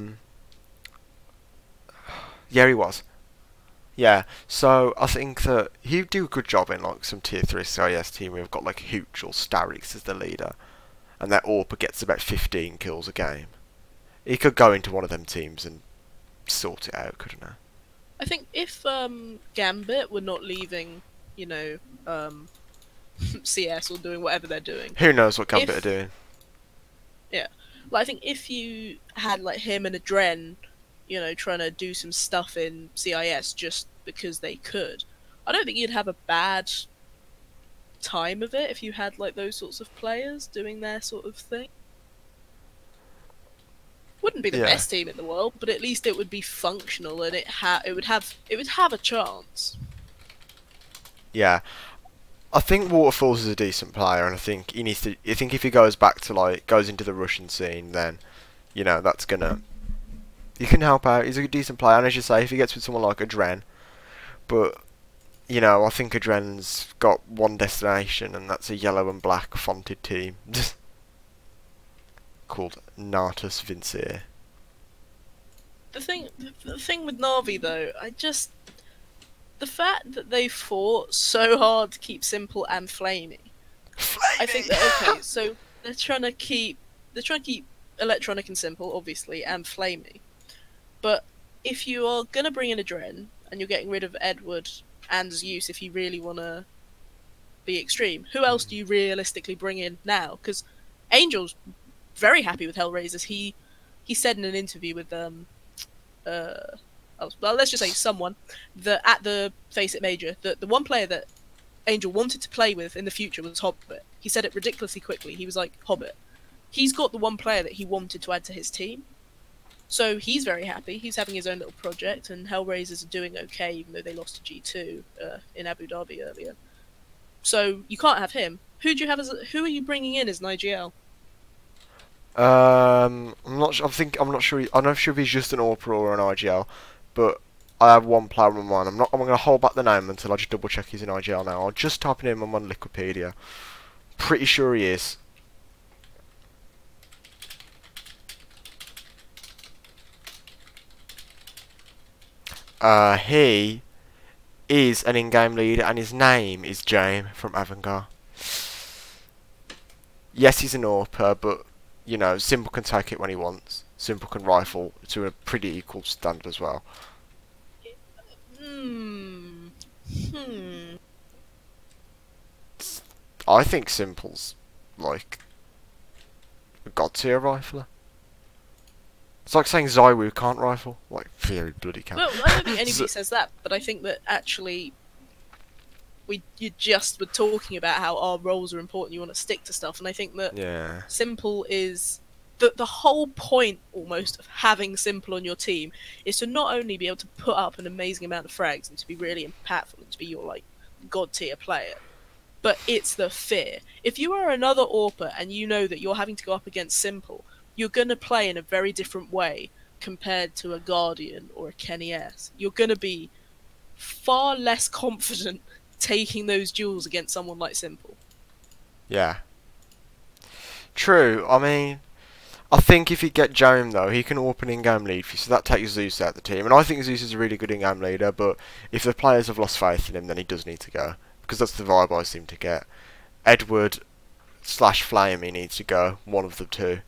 he was. Yeah, so I think that he'd do a good job in like some tier 3 CIS team where we've got like Hooch or Starrix as the leader, and that AWP gets about 15 kills a game. He could go into one of them teams and sort it out, couldn't he? I think if Gambit were not leaving, CS or doing whatever they're doing. Who knows what Gambit are doing? Yeah, like I think if you had like him and Adren, trying to do some stuff in CIS just because they could, I don't think you'd have a bad time of it if you had like those sorts of players doing their sort of thing. Wouldn't be the best team in the world, but at least it would be functional and it would have a chance. Yeah. I think Waterfalls is a decent player, and I think he needs to. I think if he goes back to goes into the Russian scene, then that's gonna. He can help out. He's a decent player, and as you say, if he gets with someone like Adren, but I think Adren's got one destination, and that's a yellow and black fonted team called Natus Vincere. The thing with Na'Vi though, the fact that they fought so hard to keep simple and flamey. I think that okay, so they're trying to keep electronic and simple, obviously, and flamey. But if you are gonna bring in Adren and you're getting rid of Edward and Zeus, if you really wanna be extreme, who else do you realistically bring in now? Because Angel's very happy with Hellraisers. He said in an interview with well, let's just say someone that at the Face It Major, the one player that Angel wanted to play with in the future was Hobbit. He said it ridiculously quickly. He was like, Hobbit. He's got the one player that he wanted to add to his team. So he's very happy. He's having his own little project, and Hellraisers are doing okay, even though they lost to G2 in Abu Dhabi earlier. So you can't have him. Who are you bringing in as an IGL? I'm not sure. I'm not sure if he's just an AWP or an IGL. But I have one player in mind. I'm going to hold back the name until I just double check he's in IGL now. I'll just type in him on Wikipedia. Pretty sure he is. He is an in-game leader, and his name is James from Avangar. Yes, he's an AWPer, but you know, Simple can take it when he wants. Simple can rifle to a pretty equal standard as well. I think Simple's like a god tier rifler. It's like saying Zywu can't rifle. Like, very bloody can. Well, I don't think anybody says that, but I think that actually you just were talking about how our roles are important, you want to stick to stuff, and I think that Simple is the whole point almost of having Simple on your team is to not only be able to put up an amazing amount of frags and to be really impactful and to be your like god tier player, but it's the fear. If you are another AWPer and you know that you're having to go up against Simple, you're going to play in a very different way compared to a Guardian or a Kenny S. You're going to be far less confident taking those duels against someone like Simple. Yeah. True. I mean, I think if you get Jome though, he can open in-game lead for you, so that takes Zeus out of the team. And I think Zeus is a really good in-game leader, but if the players have lost faith in him, then he does need to go. Because that's the vibe I seem to get. Edward / Flamey needs to go. One of the two.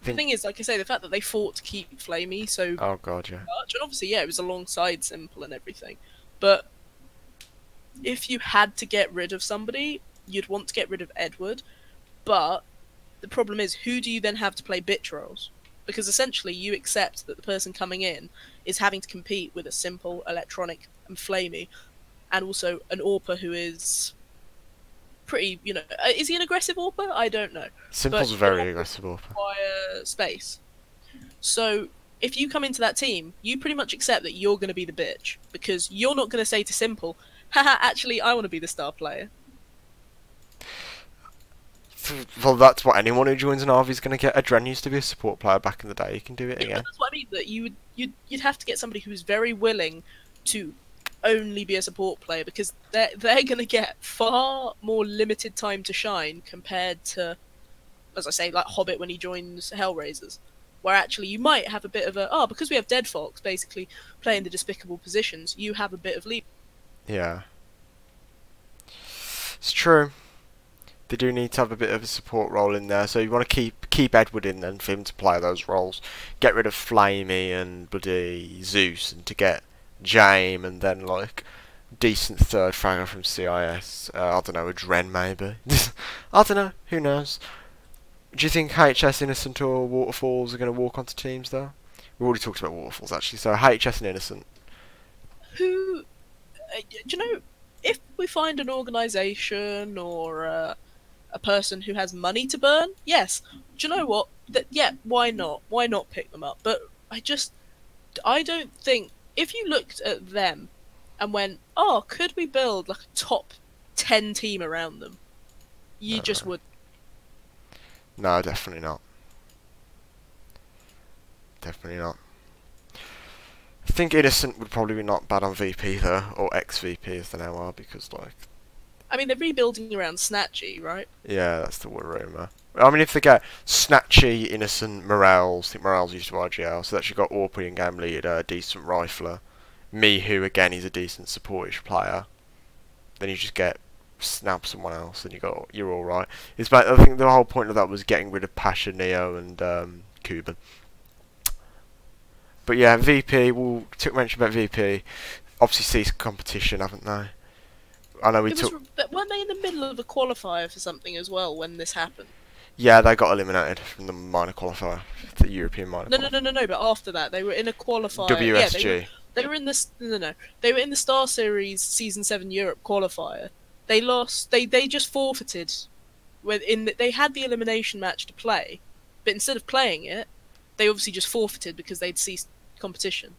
The thing is, like I say, the fact that they fought to keep Flamey so much, and obviously, yeah, it was alongside Simple and everything, but if you had to get rid of somebody, you'd want to get rid of Edward, but the problem is, who do you then have to play bitch roles? Because essentially, you accept that the person coming in is having to compete with a Simple, Electronic, and Flamey, and also an AWPer who is pretty, you know, is he an aggressive AWPer? I don't know. Simple's a very aggressive AWPer. Require space. So if you come into that team, you pretty much accept that you're going to be the bitch, because you're not going to say to Simple, haha, actually, I want to be the star player. Well, that's what anyone who joins an RV is going to get. Adren used to be a support player back in the day. You can do it again. That's what I mean. That you'd have to get somebody who's very willing to only be a support player, because they're going to get far more limited time to shine compared to, as I say, like Hobbit when he joins Hellraisers, where actually you might have a bit of a because we have Dead Fox basically playing the despicable positions, you have a bit of lead. Yeah, it's true. They do need to have a bit of a support role in there, so you want to keep Edward in then for him to play those roles. Get rid of Flamey and bloody Zeus, and to get Jame, and then like decent third fragger from CIS. I don't know, a Dren maybe. I don't know. Who knows? Do you think HS Innocent or Waterfalls are going to walk onto teams though? We already talked about Waterfalls actually. So HS and Innocent. Who? Do you know? If we find an organisation or a person who has money to burn, yes. Do you know what? Yeah, why not? Why not pick them up? But I don't think. If you looked at them and went, oh, could we build like a top 10 team around them? You just would. No, definitely not. Definitely not. I think Innocent would probably be not bad on VP though, or ex-VP as they now are, because like... I mean, they're rebuilding around Snatchy, right? Yeah, that's the rumour. I mean, if they get Snatchy, Innocent, Morales, I think Morales used to RGL, so that you've got Orpy in game leader, a decent rifler, me who again is a decent supportish player, then you just get snap someone else and you're all right. It's like, I think the whole point of that was getting rid of Pasha, Neo, and Cuban. But yeah, VP. We'll mention about VP. Obviously, ceased competition, haven't they? I know weren't they in the middle of a qualifier for something as well when this happened? Yeah, they got eliminated from the minor qualifier, the European minor. No. But after that, they were in a qualifier. WSG. Yeah, they were in this. No. They were in the Star Series Season 7 Europe qualifier. They lost. They just forfeited. They had the elimination match to play, but instead of playing it, they obviously just forfeited because they'd ceased competition.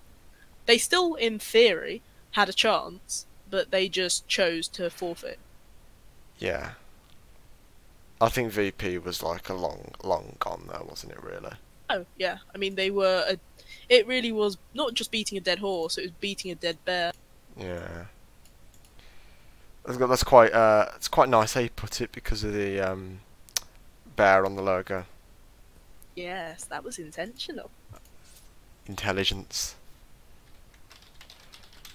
They still, in theory, had a chance, but they just chose to forfeit. Yeah. I think VP was like a long gone though, wasn't it really? Oh yeah, I mean they were. It really was not just beating a dead horse; it was beating a dead bear. Yeah. That's quite it's quite nice how you put it because of the bear on the logo. Yes, that was intentional. Intelligence.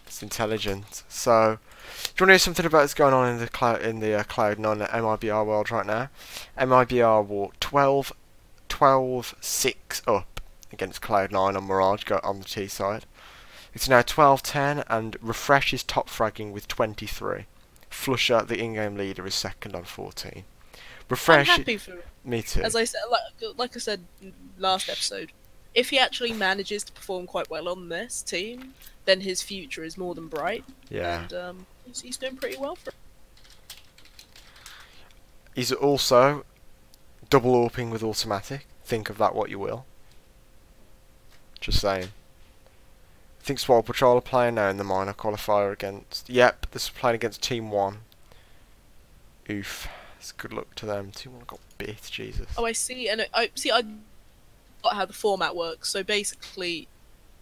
It's intelligent. So, do you want to hear something about what's going on in the Cloud9 MIBR world right now? MIBR walked 12-6 up against Cloud9 on Mirage on the T side. It's now 12-10 and Refresh is top fragging with 23. Flusher, the in-game leader, is second on 14. Refresh. I'm happy for it. Me too. As I said, like I said last episode, if he actually manages to perform quite well on this team, then his future is more than bright. Yeah. And he's doing pretty well for it. He's also double AWPing with automatic. Think of that what you will. Just saying. I think Swole Patrol are playing now in the minor qualifier against... Yep, this is playing against Team 1. Oof. It's good luck to them. Team 1 got bit, Jesus. Oh, I see. And I got how the format works. So basically,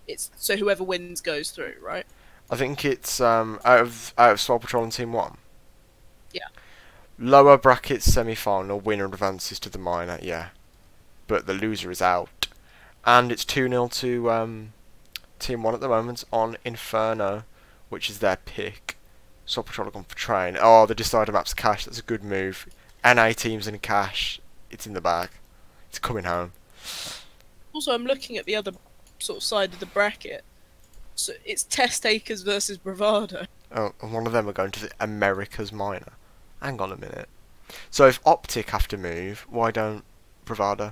it's so whoever wins goes through, right? I think it's out of Swole Patrol and Team 1. Yeah. Lower brackets semi-final, winner advances to the minor, yeah. But the loser is out. And it's 2-0 to Team 1 at the moment on Inferno, which is their pick. Swole Patrol are gone for train. Oh, the decider map's cash, that's a good move. NA teams in cash, it's in the bag. It's coming home. Also, I'm looking at the other sort of side of the bracket. So it's Test Takers versus Bravado. Oh, and one of them are going to the America's minor. Hang on a minute. So if Optic have to move, why don't Bravado?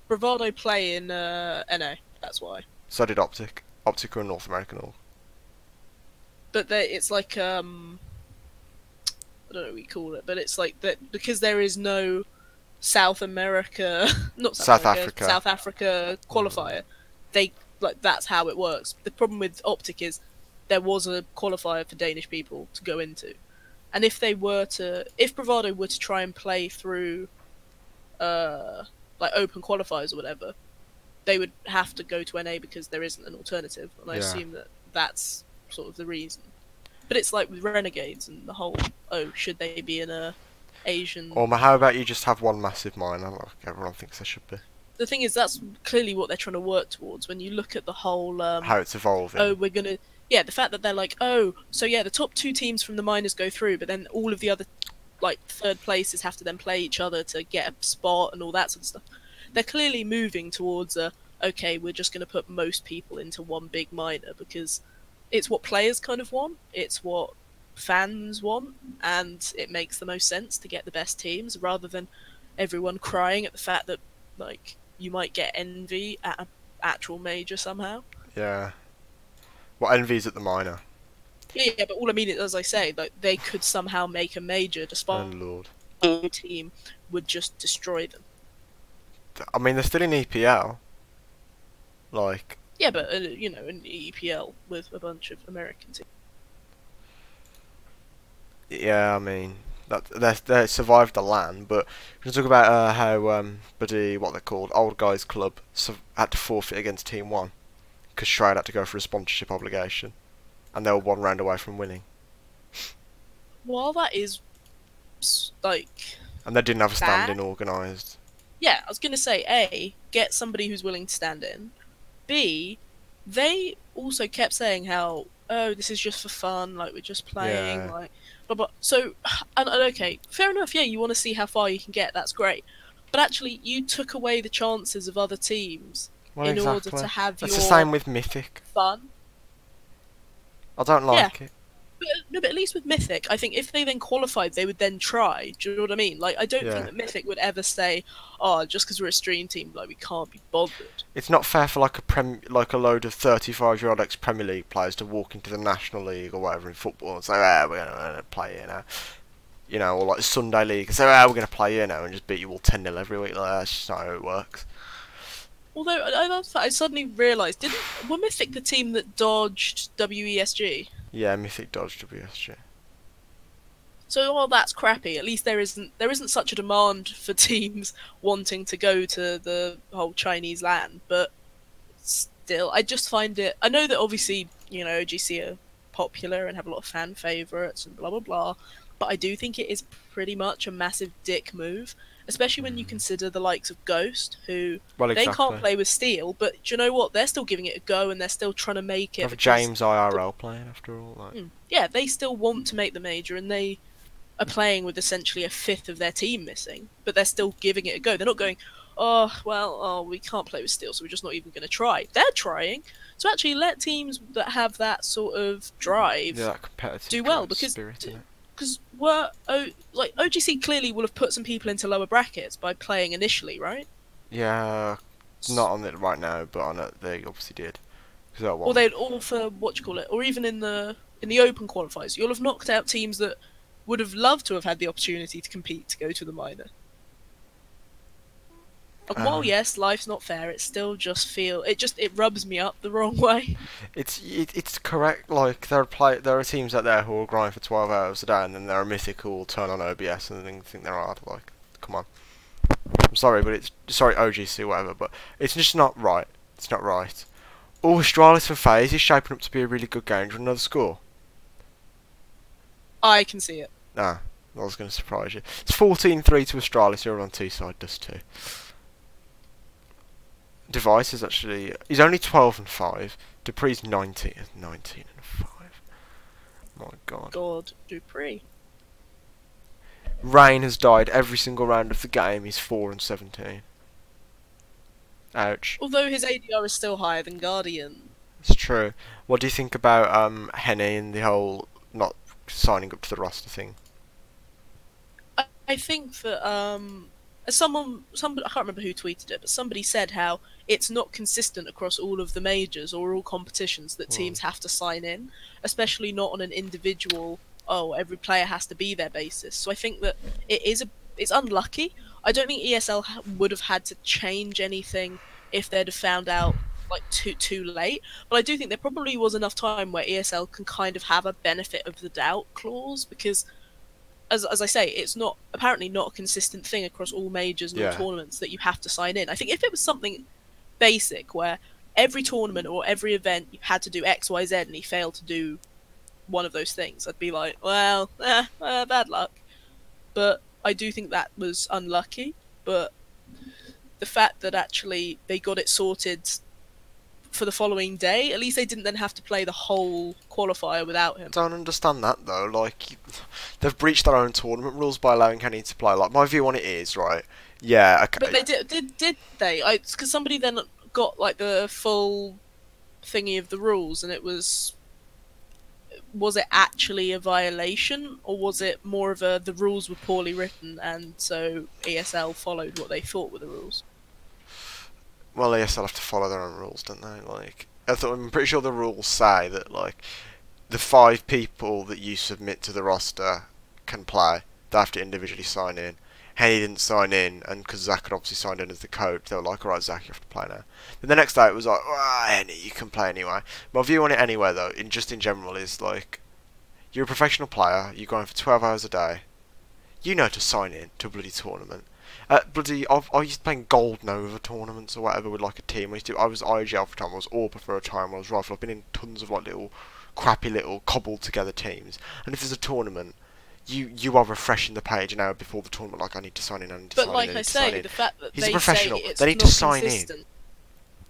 Bravado play in NA, that's why. So did Optic. Optic are a North American org. But it's like I don't know what we call it, but it's like that because there is no South America, not South Africa. South Africa qualifier. They that's how it works. The problem with Optic is there was a qualifier for Danish people to go into, and if Bravado were to try and play through, like open qualifiers or whatever, they would have to go to NA because there isn't an alternative, and I assume that's sort of the reason. But it's like with Renegades and the whole, should they be in a Asian... Or how about you just have one massive minor like everyone thinks there should be? The thing is, that's clearly what they're trying to work towards. When you look at the whole... how it's evolving. Oh, we're going to... Yeah, the fact that they're like, so yeah, the top 2 teams from the minors go through, but then all of the other, like, third places have to then play each other to get a spot and all that sort of stuff. They're clearly moving towards okay, we're just going to put most people into one big minor because it's what players kind of want, it's what fans want, and it makes the most sense to get the best teams rather than everyone crying at the fact that, like, you might get envy at an actual major somehow. Yeah. Well, envy's at the minor. Yeah, but all I mean is, as I say, like, they could somehow make a major despite Oh Lord. the team would just destroy them. I mean, they're still in EPL. Like... Yeah, but, you know, an EPL with a bunch of American teams. Yeah, I mean, they survived the LAN, but we can talk about how what they're called, Old Guys Club, had to forfeit against Team 1 because Shroud had to go for a sponsorship obligation, and they were 1 round away from winning. While that is, like... And they didn't have a bad. stand-in organised. Yeah, I was going to say, A, get somebody who's willing to stand in. B, they also kept saying how, this is just for fun, like, we're just playing, like... But so, and okay, fair enough. Yeah, you want to see how far you can get. That's great. But actually, you took away the chances of other teams in order to have It's your the same with Mythic. fun. I don't like it. But, no, but at least with Mythic, I think if they then qualified, they would then try. Do you know what I mean? Like, I don't think that Mythic would ever say, "Oh, just because we're a stream team, like we can't be bothered." It's not fair for like a load of 35-year-old ex-Premier League players to walk into the National League or whatever in football and say, we're gonna play here now." You know, or like the Sunday League and say, we're gonna play here now and just beat you all 10-0 every week. Like, that's just not how it works. Although I suddenly realised, were Mythic the team that dodged WESG? Yeah, Mythic dodged WSG. So while that's crappy, at least there isn't such a demand for teams wanting to go to the whole Chinese land. But still, I just find it. I know that obviously, OGC are popular and have a lot of fan favorites and blah blah blah. But I do think it is pretty much a massive dick move, especially when you consider the likes of Ghost, who Well, they can't exactly. play with Steel, but do you know what? They're still giving it a go and they're still trying to make it Have because James IRL playing after all. Like, yeah, they still want to make the major and they are playing with essentially a fifth of their team missing, but they're still giving it a go. They're not going, we can't play with Steel, so we're just not even going to try. They're trying. So actually, let teams that have that sort of drive yeah, that competitive do well, kind of because spirit in it. OGC clearly will have put some people into lower brackets by playing initially, right? Yeah, not on it right now, but on it they obviously did. Or they'd all for what you call it, or even in the open qualifiers, you'll have knocked out teams that would have loved to have had the opportunity to compete to go to the minor. And while yes, life's not fair, it still just it rubs me up the wrong way. It's correct. Like there are teams out there who will grind for 12 hours a day, and then there are mythical who will turn on OBS and then think they're hard. Like, come on. I'm sorry, but sorry OGC whatever, but it's just not right. It's not right. Oh, Astralis for FaZe is shaping up to be a really good game. Do you want another score? I can see it. Nah, I was going to surprise you. It's 14-3 to Astralis. You're on T-side, does too. Device is actually... He's only 12-5. Dupree's 19 and 5. My god. God, Dupree. Rain has died every single round of the game. He's 4-17. Ouch. Although his ADR is still higher than Guardian. It's true. What do you think about Henny and the whole not signing up to the roster thing? I think that as somebody I can't remember who tweeted it, but somebody said how it's not consistent across all of the majors or all competitions that teams have to sign in, especially not on an individual. Oh, every player has to be their basis. So I think that it's unlucky. I don't think ESL would have had to change anything if they'd have found out like too late. But I do think there probably was enough time where ESL can kind of have a benefit of the doubt clause, because as I say, it's apparently not a consistent thing across all majors and all tournaments that you have to sign in. I think if it was something basic where every tournament or every event you had to do X, Y, Z, and he failed to do one of those things, I'd be like, well, bad luck. But I do think that was unlucky. But the fact that actually they got it sorted for the following day, at least they didn't then have to play the whole qualifier without him. Don't understand that though. Like, they've breached their own tournament rules by allowing Henny to play. Like, my view on it is, right, yeah, okay. But they did they? Because somebody then got like the full thingy of the rules, and it was it actually a violation, or was it more of the rules were poorly written and so ESL followed what they thought were the rules? Well, ESL have to follow their own rules, don't they? Like, I'm pretty sure the rules say that, like, the 5 people that you submit to the roster can play. They have to individually sign in. Henny didn't sign in, and because Zach had obviously signed in as the coach, they were like, alright, Zach, you have to play now. Then the next day it was like, Henny, you can play anyway. My view on it anyway, though, in general, is like, you're a professional player, you're going for 12 hours a day, you know to sign in to a bloody tournament. I used to play Gold Nova tournaments or whatever with like a team. I was IGL for a time, I was AWPA for a time, I was Rifle. I've been in tons of like little, crappy little cobbled together teams. And if there's a tournament, you are refreshing the page an hour before the tournament. Like, I need to sign in, I need to sign in. But like I say, the fact that he's a they professional. say it's They need not to sign consistent. in.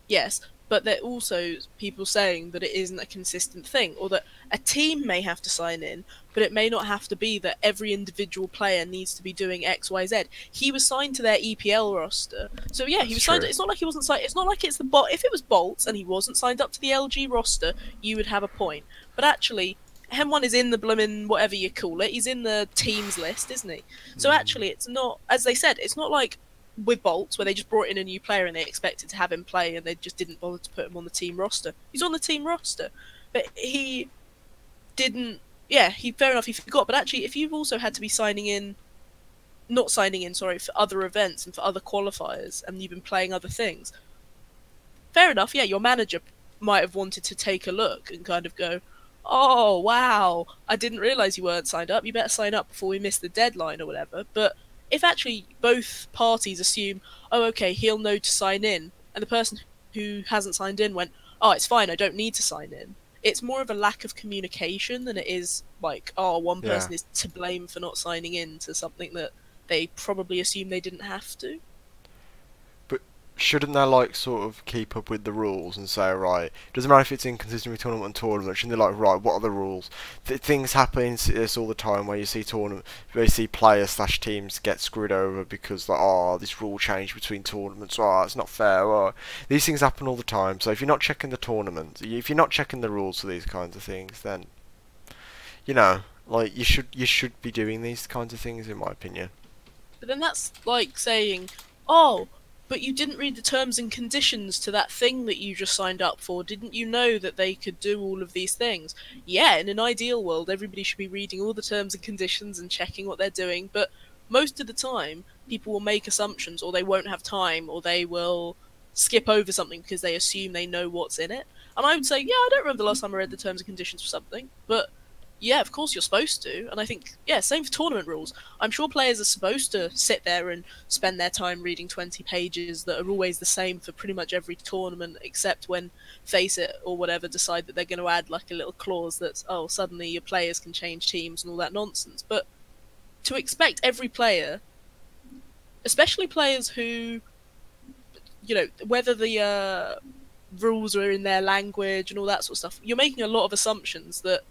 Yes, but there are also people saying that it isn't a consistent thing, or that a team may have to sign in, but it may not have to be that every individual player needs to be doing X, Y, Z. He was signed to their EPL roster, so yeah, he was signed. It's not like he wasn't signed. It's not like it's the bot. If it was Bolts and he wasn't signed up to the LG roster, you would have a point. But actually, Hem1 is in the bloomin' whatever you call it. He's in the teams list, isn't he? So actually, it's not, as they said, it's not like with Bolts where they just brought in a new player and they expected to have him play and they just didn't bother to put him on the team roster. He's on the team roster, but he didn't. Yeah, fair enough, he forgot. But actually, if you've also had to be not signing in, sorry, for other events and for other qualifiers, and you've been playing other things, fair enough. Yeah, your manager might have wanted to take a look and kind of go, oh wow, I didn't realise you weren't signed up. You better sign up before we miss the deadline or whatever. But if actually both parties assume, oh okay, he'll know to sign in, and the person who hasn't signed in went, oh it's fine, I don't need to sign in. It's more of a lack of communication than it is like, oh, one Yeah. person is to blame for not signing in to something that they probably assume they didn't have to. But shouldn't they like sort of keep up with the rules and say, right, doesn't matter if it's inconsistent with tournament and tournament, shouldn't they like, right, what are the rules? Things happen in this all the time where you see where you see players slash teams get screwed over because like, oh, this rule changed between tournaments, oh, it's not fair. Oh. These things happen all the time. So if you're not checking the tournaments, if you're not checking the rules for these kinds of things, then you know, like you should be doing these kinds of things, in my opinion. But then that's like saying, oh, but you didn't read the terms and conditions to that thing that you just signed up for. Didn't you know that they could do all of these things? Yeah, in an ideal world, everybody should be reading all the terms and conditions and checking what they're doing, but most of the time, people will make assumptions, or they won't have time, or they will skip over something because they assume they know what's in it. And I would say, yeah, I don't remember the last time I read the terms and conditions for something, but yeah, of course you're supposed to. And I think, yeah, same for tournament rules. I'm sure players are supposed to sit there and spend their time reading 20 pages that are always the same for pretty much every tournament, except when Face It or whatever decide that they're going to add like a little clause that's, oh, suddenly your players can change teams and all that nonsense. But to expect every player, especially players who, you know, whether the rules are in their language and all that sort of stuff, you're making a lot of assumptions that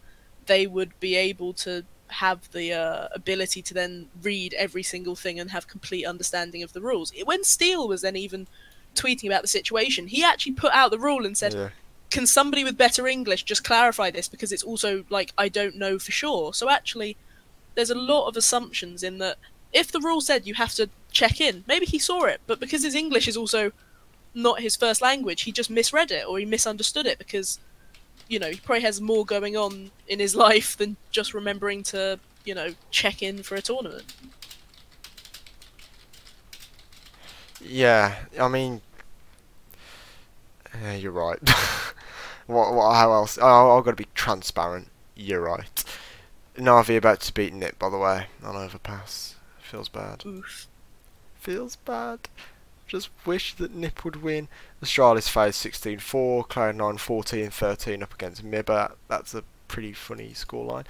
they would be able to have the ability to then read every single thing and have complete understanding of the rules. When Steele was then even tweeting about the situation, he actually put out the rule and said, Yeah. can somebody with better English just clarify this, because it's also like I don't know for sure. So actually there's a lot of assumptions in that. If the rule said you have to check in, maybe he saw it, but because his English is also not his first language, he just misread it or he misunderstood it because, you know, he probably has more going on in his life than just remembering to, you know, check in for a tournament. Yeah, I mean, yeah, you're right. How else? Oh, I've got to be transparent. You're right. Navi about to beat Nip, by the way, on overpass. Feels bad. Oof. Feels bad. Just wish that Nip would win. Astralis phase 16-4, Cloud9 14-13 up against Mibba. That's a pretty funny scoreline.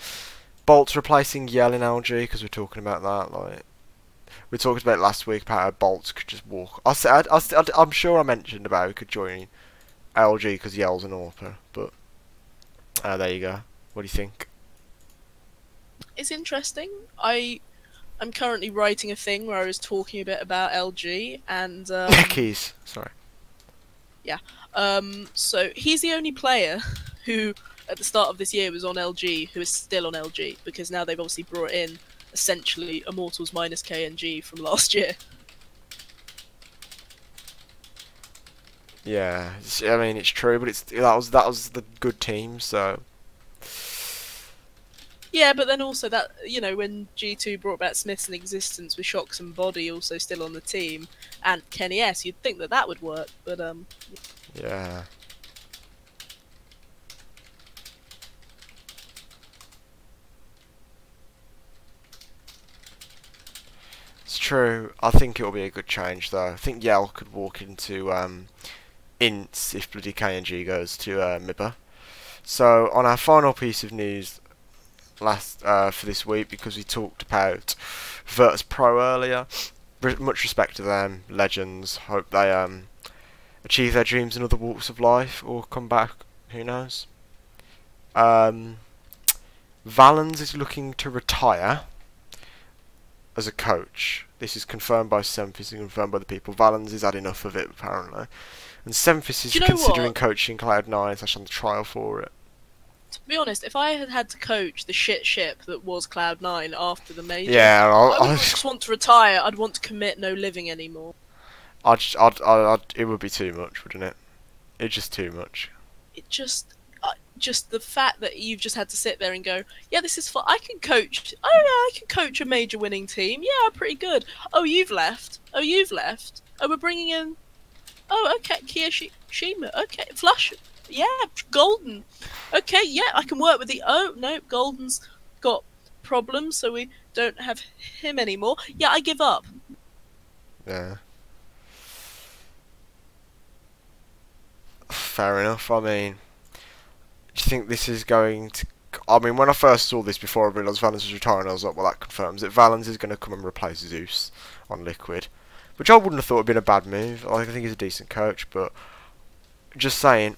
Bolts replacing Yell in LG, because we're talking about that. Like, we talked about it last week about how Bolts could just walk. I'm sure I mentioned about who could join LG because Yell's an AWPer, but there you go. What do you think? It's interesting. I'm currently writing a thing where I was talking a bit about LG and Keys, sorry. yeah. So he's the only player who at the start of this year was on LG who is still on LG, because now they've obviously brought in essentially Immortals minus KNG from last year. Yeah, I mean it's true, but that was the good team, so. Yeah, but then also that, you know, when G2 brought back Smiths in existence with Shocks and Body also still on the team, and Kenny S, you'd think that that would work, but Yeah. It's true. I think it'll be a good change though. I think Yell could walk into Ints if bloody KNG goes to Mibba. So on our final piece of news for this week, because we talked about Virtus Pro earlier, much respect to them, legends. Hope they achieve their dreams in other walks of life or come back. Who knows? Valens is looking to retire as a coach. This is confirmed by Semphis and confirmed by the people. Valens has had enough of it apparently, and Semphis is considering coaching Cloud9. It's actually on the trial for it. To be honest, if I had had to coach the shit ship that was Cloud9 after the major, yeah, I wouldn't just want to retire. I'd want to commit no living anymore. It would be too much, wouldn't it? It's just too much. It just the fact that you've just had to sit there and go, yeah, this is fun. I can coach. Oh yeah, I can coach a major winning team. Yeah, I'm pretty good. Oh, you've left. Oh, you've left. Oh, we're bringing in. Oh, okay, Shima. Okay, Flush. Yeah, Golden. Okay, yeah, I can work with the. Oh no, Golden's got problems, so we don't have him anymore. Yeah, I give up. Yeah. Fair enough. I mean, do you think this is going to... I mean, when I first saw this before I realised Valens was retiring, I was like, well, that confirms it. Valens is going to come and replace Zeus on Liquid, which I wouldn't have thought would have been a bad move. I think he's a decent coach, but just saying,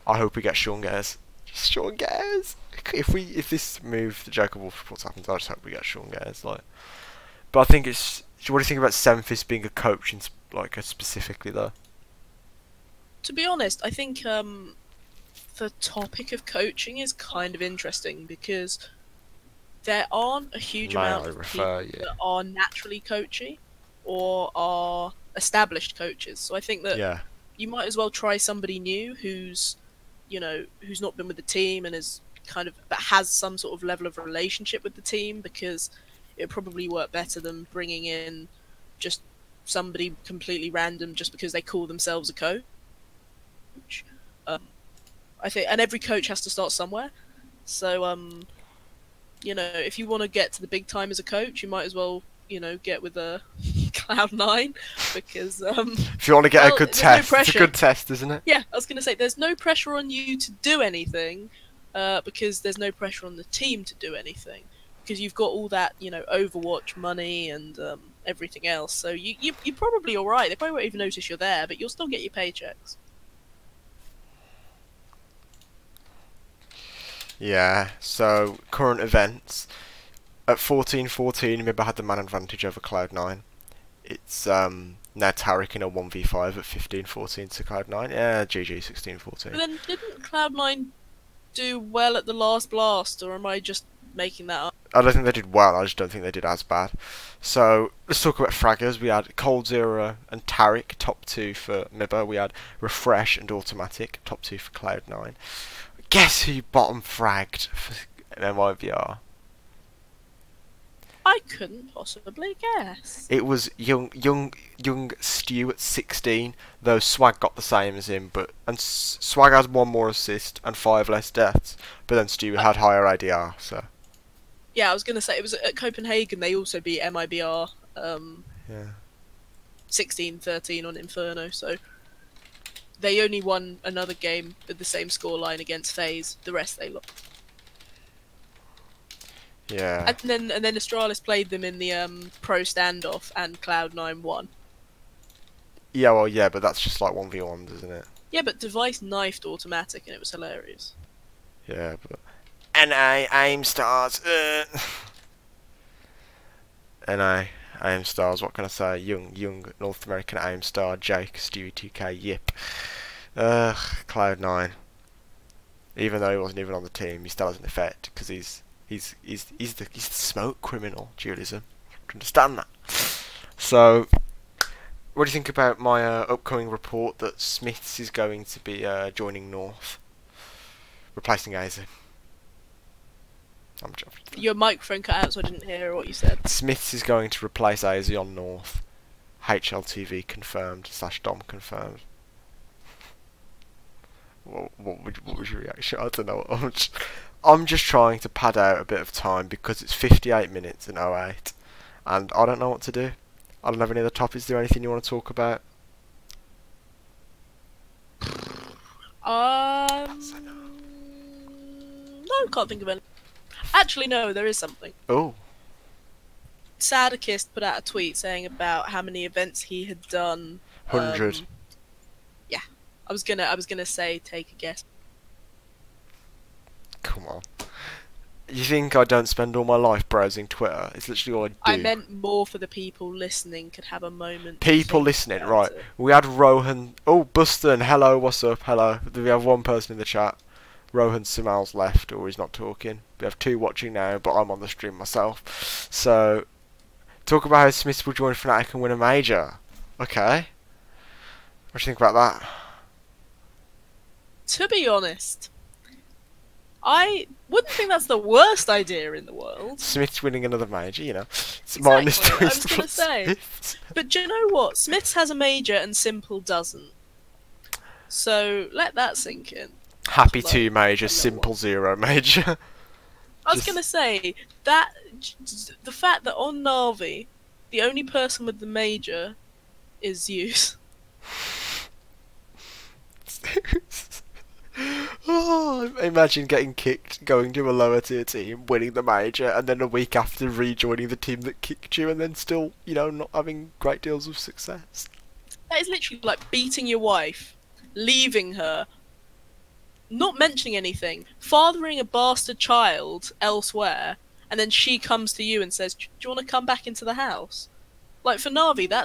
I hope we get Sean Gares. Just Sean Gares. If this move, the Jacob Wolf reports happens, I just hope we get Sean Gares. Like, but I think it's... What do you think about Semphis being a coach, in, like, specifically though? To be honest, I think the topic of coaching is kind of interesting because there aren't a huge amount of people that are naturally coachy or are established coaches. So I think that you might as well try somebody new who's, you know, who's not been with the team and is kind of, but has some sort of level of relationship with the team, because it would probably work better than bringing in just somebody completely random just because they call themselves a coach. I think, and every coach has to start somewhere. So, you know, if you want to get to the big time as a coach, you might as well, you know, get with a Cloud9, because if you want to get a good test, it's a good test, isn't it? Yeah, I was going to say there's no pressure on you to do anything, because there's no pressure on the team to do anything, because you've got all that, you know, Overwatch money and everything else. So you're probably all right. They probably won't even notice you're there, but you'll still get your paychecks. Yeah, so current events. At 14-14, Mibba had the man advantage over Cloud9. It's now Tariq in a 1v5 at 15-14 to Cloud9. Yeah, GG 16-14. But then didn't Cloud9 do well at the last blast, or am I just making that up? I don't think they did well, I just don't think they did as bad. So, let's talk about fraggers. We had Cold Zero and Tariq, top 2 for Mibba. We had Refresh and Automatic, top 2 for Cloud9. Guess who bottom fragged for MIBR? I couldn't possibly guess. It was young Stu at 16, though Swag got the same as him, and Swag has 1 more assist and 5 less deaths, but then Stu had higher ADR, so... Yeah, I was going to say, it was at Copenhagen, they also beat MIBR 16-13 on Inferno, so... They only won another game with the same scoreline against FaZe. The rest they lost. Yeah. And then Astralis played them in the pro standoff, and Cloud9 won. Yeah, well, yeah, but that's just like 1v1s, isn't it? Yeah, but Device knifed Automatic, and it was hilarious. Yeah, but NA aim stars. NA aim stars. What can I say? Young North American aim star Jake Stewie 2K. Yip. Cloud9. Even though he wasn't even on the team, he still has an effect because he's the smoke criminal dualism. I understand that. So, what do you think about my upcoming report that Smiths is going to be joining North, replacing AZ? Your microphone cut out, so I didn't hear what you said. Smiths is going to replace AZ on North. HLTV confirmed / Dom confirmed. What was your reaction? I don't know. I'm just trying to pad out a bit of time because it's 58 minutes and 08, and I don't know what to do. I don't have any other topics. Is there anything you want to talk about? No, can't think of any. Actually, no, there is something. Oh. Sadakist put out a tweet saying about how many events he had done. 100. Yeah, I was gonna say take a guess. Come on. You think I don't spend all my life browsing Twitter? It's literally all I do. I meant more for the people listening could have a moment. People listening, right. We had Rohan... Oh, Buston, hello, what's up, hello. We have 1 person in the chat. Rohan Simal's left, or he's not talking. We have 2 watching now, but I'm on the stream myself. So, talk about how Smiths will join Fnatic and win a major. Okay. What do you think about that? To be honest, I wouldn't think that's the worst idea in the world. Smiths winning another major, you know. It's exactly, minus 2 I was going to say. But do you know what? Smiths has a major and Simple doesn't. So let that sink in. Happy like, 2 major, a little simple while. 0 major. I was Just gonna say that the fact that on Navi, the only person with the major is Zeus. oh, imagine getting kicked, going to a lower tier team, winning the major, and then a week after rejoining the team that kicked you, and then still, not having great deals of success. That is literally like beating your wife, leaving her, not mentioning anything, fathering a bastard child elsewhere, and then she comes to you and says, "Do you want to come back into the house?" Like for Navi, that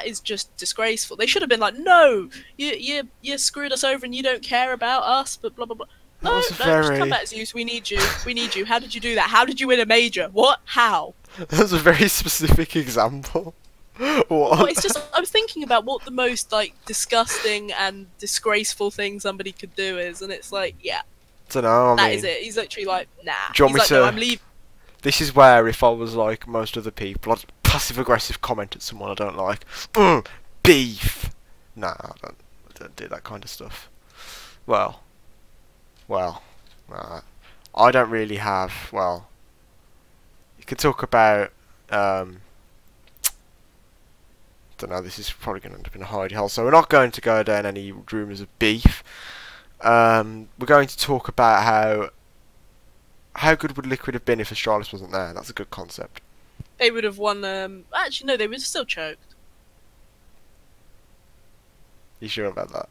is just disgraceful. They should have been like, "No, you screwed us over and you don't care about us," but blah blah blah. That No, was no, just come very, back, Zeus. We need you. We need you. How did you do that? How did you win a major? What? How? that was a very specific example. Well, What? it's just I was thinking about what the most like disgusting and disgraceful thing somebody could do is, and it's like, yeah, Don't know. I that is mean, it. He's literally like, nah. do you want He's me like, no, to? I'm leaving. This is where, if I was like most other people, I'd passive aggressive comment at someone I don't like. Beef. Nah, I don't do that kind of stuff. Well, I don't really have. Well, you could talk about. Don't know. This is probably going to end up in a hidey hole, so we're not going to go down any rumours of beef. We're going to talk about how good would Liquid have been if Astralis wasn't there. That's a good concept. They would have won. Actually, no, they would have still choked. You sure about that?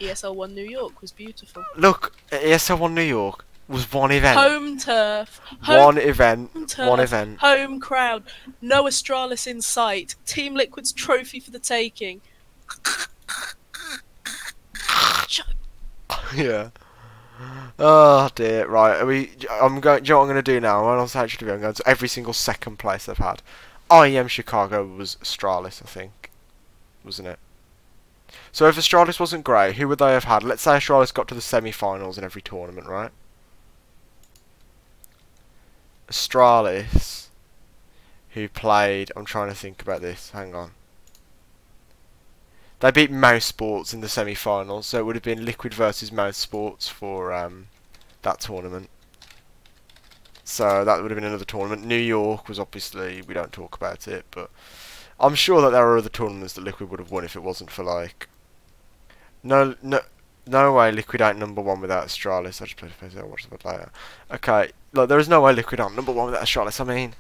ESL One New York was beautiful. Look, ESL One New York was one event. Home turf. One event. Turf, One event. Home crowd. No Astralis in sight. Team Liquid's trophy for the taking. Yeah. Oh dear. Right. Are we? I'm going. Do you know what I'm going to do now? I'm going to every single second place I've had. IEM Chicago was Astralis, I think, wasn't it? So if Astralis wasn't great, who would they have had? Let's say Astralis got to the semi-finals in every tournament, right? Astralis, who played... I'm trying to think about this. Hang on. They beat Mouse Sports in the semi-finals, so it would have been Liquid versus Mouse Sports for that tournament. So that would have been another tournament. New York was obviously... We don't talk about it, but... I'm sure that there are other tournaments that Liquid would have won if it wasn't for, like... No way Liquid ain't number one without Astralis. I just played a I'll watch the later. Okay, look, there is no way Liquid aren't number one without Astralis. I mean,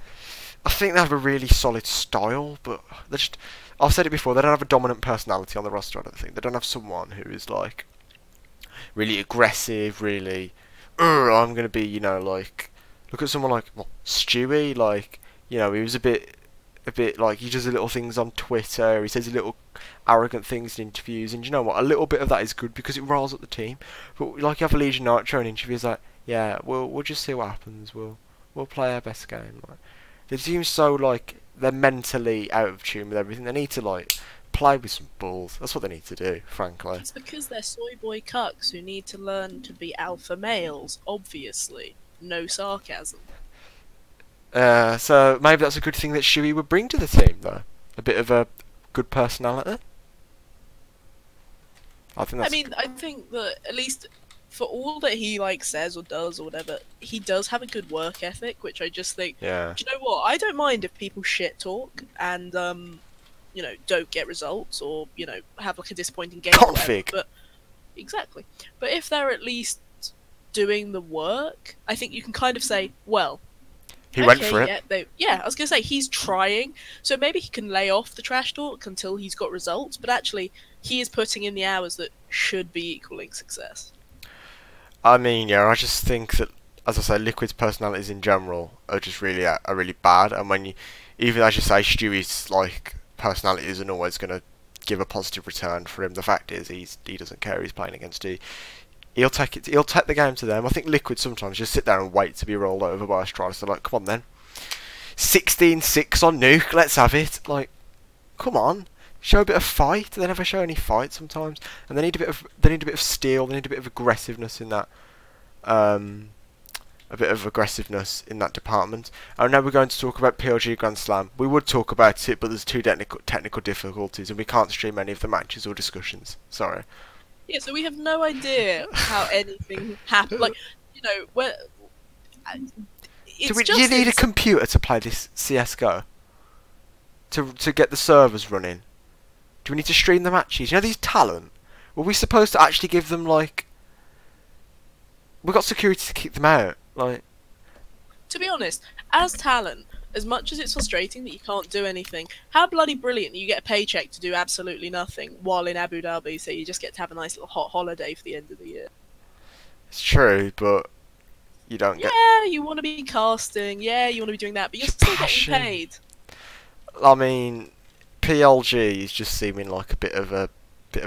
I think they have a really solid style, but they're just... I've said it before, they don't have a dominant personality on the roster, I don't think. They don't have someone who is, like, really aggressive, really... I'm going to be, like... Look at someone like, Stewie, like, he was a bit like, he does little things on Twitter, he says little arrogant things in interviews, and you know what, a little bit of that is good because it riles up the team. But like, you have a Legion Nitro in interviews like, yeah, we'll just see what happens, we'll play our best game. Like, the team's so, like, they're mentally out of tune with everything. They need to, like, play with some balls. That's what they need to do, frankly. It's because they're soy boy cucks who need to learn to be alpha males, obviously. No sarcasm. So maybe that's a good thing that Shuey would bring to the team, though. A bit of a good personality. I think that at least for all that he like says or does or whatever, he does have a good work ethic, which I just think. Yeah. Do you know what? I don't mind if people shit talk and don't get results or have like a disappointing game. Or whatever, but exactly. But if they're at least doing the work, I think you can kind of say, well. He went for it. I was going to say, he's trying, so maybe he can lay off the trash talk until he's got results, but actually, he is putting in the hours that should be equaling success. I mean, yeah, I just think that, as I say, Liquid's personalities in general are just really bad, and when even as you say, Stewie's, like, personality isn't always going to give a positive return for him. The fact is, he doesn't care, he's playing against you. He'll take the game to them. I think Liquid sometimes just sit there and wait to be rolled over by Astralis. They're like, come on then. 16-6 on Nuke, let's have it. Like, come on. Show a bit of fight. They never show any fight sometimes. And they need a bit of steel, they need a bit of aggressiveness in that department. And now we're going to talk about PLG Grand Slam. We would talk about it, but there's two technical difficulties and we can't stream any of the matches or discussions. Sorry. Yeah, so we have no idea how anything happened. Like, you know, where Do it's you just need a insane. computer to play this CS:GO? To get the servers running? Do we need to stream the matches? You know these talent? Were we supposed to actually give them like? We got security to keep them out. Like, To be honest, as talent, as much as it's frustrating that you can't do anything, how bloody brilliant you get a paycheck to do absolutely nothing while in Abu Dhabi, so you just get to have a nice little hot holiday for the end of the year. it's true, but you don't get Yeah, you want to be casting, yeah, you want to be doing that, but you're your still getting passion. paid. I mean, PLG is just seeming like a bit of a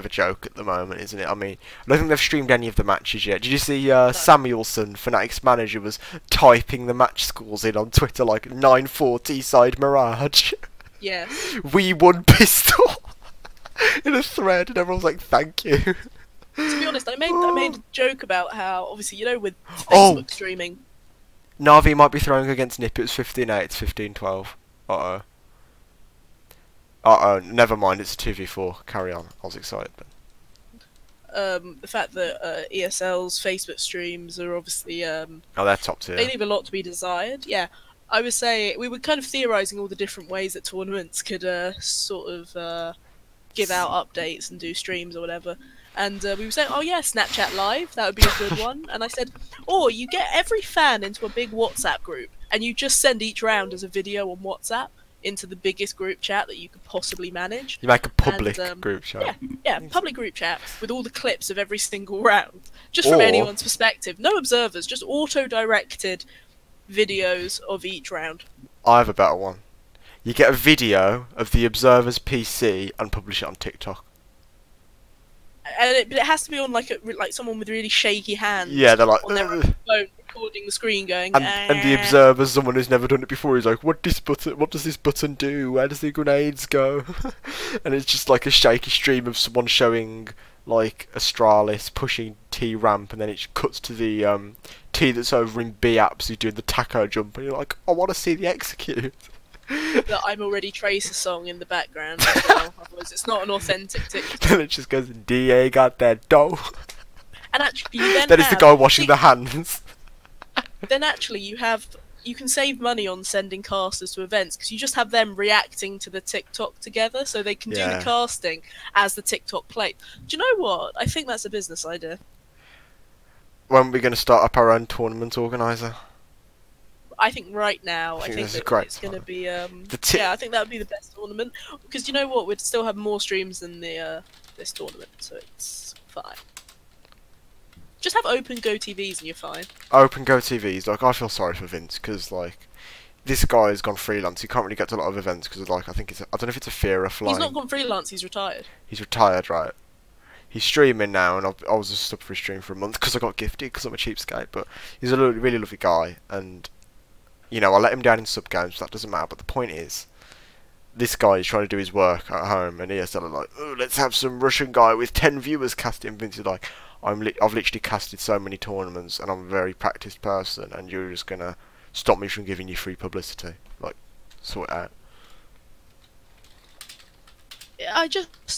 joke at the moment, isn't it? I mean, I don't think they've streamed any of the matches yet. Did you see No. Samuelson, Fnatic's manager, was typing the match scores in on Twitter like 9-4 T-side Mirage? Yes. We won pistol in a thread, and everyone's like, "Thank you." To be honest, I made a joke about how obviously with Oh, Facebook streaming. Navi might be throwing against Nip. It was 15-8. It's 15-12. Uh oh. Uh oh. Never mind. It's a 2v4. Carry on. I was excited. But... The fact that ESL's Facebook streams are obviously Oh, they're top tier. they leave a lot to be desired. Yeah, I would say we were kind of theorising all the different ways that tournaments could sort of give out updates and do streams or whatever. And we were saying, oh yeah, Snapchat Live, that would be a good one. And I said, or you get every fan into a big WhatsApp group, and you just send each round as a video on WhatsApp into the biggest group chat that you could possibly manage. You make a public And, group chat. yeah, public group chat with all the clips of every single round, just from Or anyone's perspective. No observers, just auto-directed videos of each round. I have a better one. You get a video of the observer's PC and publish it on TikTok. But it has to be on like someone with really shaky hands. Yeah, they're like, on their "Ugh." phone, recording the screen, going. And the observer's someone who's never done it before. He's like, what does this button do? Where does the grenades go? And it's just like a shaky stream of someone showing like Astralis pushing T ramp, and then it cuts to the T that's over in B apps who's doing the taco jump, and you're like, I want to see the execute. That I'm already Tracer song in the background as well. Otherwise, it's not an authentic TikTok. Then it just goes, DA got that dough. And actually, you then That is the have guy washing the hands. then actually you can save money on sending casters to events because you just have them reacting to the TikTok together, so they can do Yeah. the casting as the TikTok play. Do you know what? I think that's a business idea. When are we going to start up our own tournament organiser? I think right now, I think this is that great it's going to fun. be The I think that would be the best tournament because you know what? We'd still have more streams than the this tournament, so it's fine. Just have open Go TVs and you're fine. Open Go TVs, like, I feel sorry for Vince, because, like, this guy has gone freelance. He can't really get to a lot of events, because, like, I don't know if it's a fear of flying. He's not gone freelance, he's retired. He's retired, right? He's streaming now, and I was just up for his stream for a month, because I got gifted, because I'm a cheapskate, but he's a really lovely guy, and, you know, I let him down in sub games, so that doesn't matter, but the point is, this guy is trying to do his work at home, and ESL are like, oh, let's have some Russian guy with 10 viewers casting. Vince is like, I've literally casted so many tournaments, and I'm a very practiced person, and you're just gonna stop me from giving you free publicity. Like, sort it out.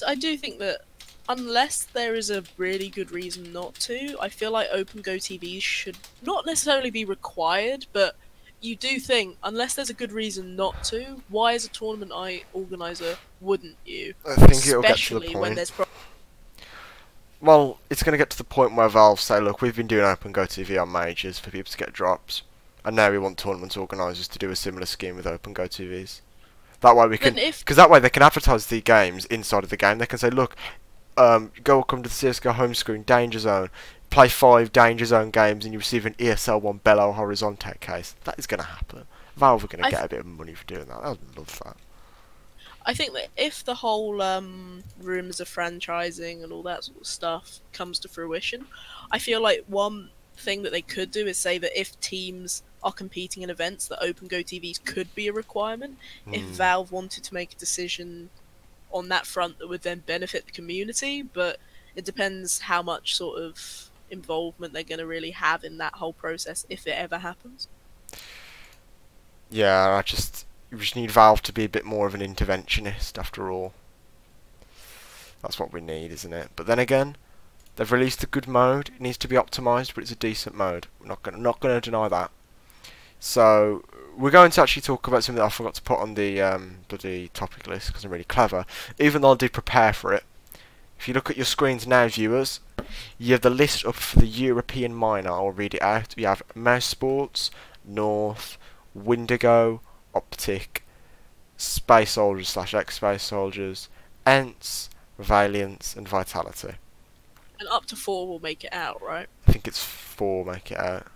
I do think that unless there is a really good reason not to, I feel like open Go TVs should not necessarily be required, but you do think, unless there's a good reason not to, why as a tournament organiser wouldn't you? I think it'll get to the Especially when point. there's Well, it's going to get to the point where Valve say, look, we've been doing Open Go TV on majors for people to get drops, and now we want tournament organisers to do a similar scheme with Open Go TVs. That way we can, because that way they can advertise the games inside of the game. They can say, look, come to the CS:GO home screen, Danger Zone, play 5 Danger Zone games, and you receive an ESL 1 Belo Horizonte case. That is going to happen. Valve are going to get a bit of money for doing that. I would love that. I think that if the whole rumours of franchising and all that sort of stuff comes to fruition, I feel like one thing that they could do is say that if teams are competing in events, that Open Go TVs could be a requirement. If Valve wanted to make a decision on that front that would then benefit the community, but it depends how much sort of involvement they're going to really have in that whole process if it ever happens. Yeah, you just need Valve to be a bit more of an interventionist after all. That's what we need, isn't it? But then again, They've released a good mode. It needs to be optimised, but it's a decent mode. We're not gonna deny that. So we're going to actually talk about something that I forgot to put on the bloody topic list because I'm really clever. Even though I did prepare for it. If you look at your screens now, viewers, you have the list up for the European minor. I'll read it out. We have Esports, North, Windigo, Optic, Space Soldiers / X-Space Soldiers, ENTS, Valiance, and Vitality. And up to 4 will make it out, right? I think it's 4 make it out.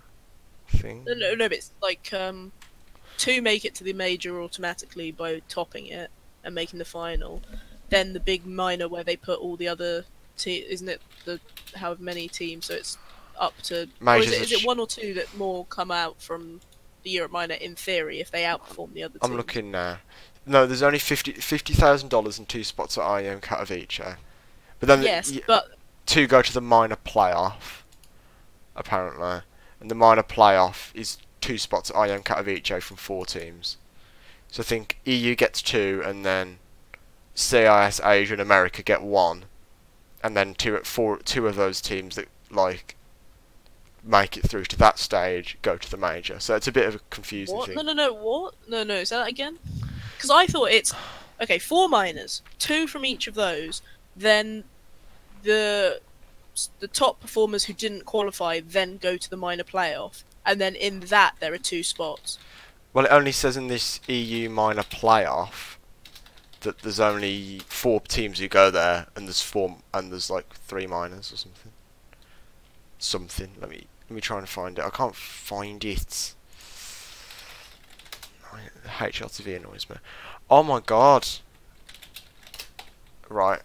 I think. No, but it's like 2 make it to the major automatically by topping it and making the final. Then the big minor where they put all the other isn't it the however many teams? So it's up to. Or is it 1 or 2 that more come out from the Europe minor in theory if they outperform the other teams? I'm looking now. No, there's only $50,000 and 2 spots at IEM Katowice. But then yes, but 2 go to the minor playoff, apparently, and the minor playoff is 2 spots at IEM Katowice from 4 teams. So I think EU gets 2, and then CIS, Asia, and America get 1, and then 2 of those teams that like make it through to that stage go to the major. So it's a bit of a confusing thing. No, what? No, say that again. Because I thought it's okay. 4 minors, 2 from each of those. Then the top performers who didn't qualify then go to the minor playoff, and then in that there are 2 spots. Well, it only says in this EU minor playoff that there's only 4 teams who go there, and there's like 3 minors or something. Let me try and find it. I can't find it. HLTV annoys me. Oh my god. Right.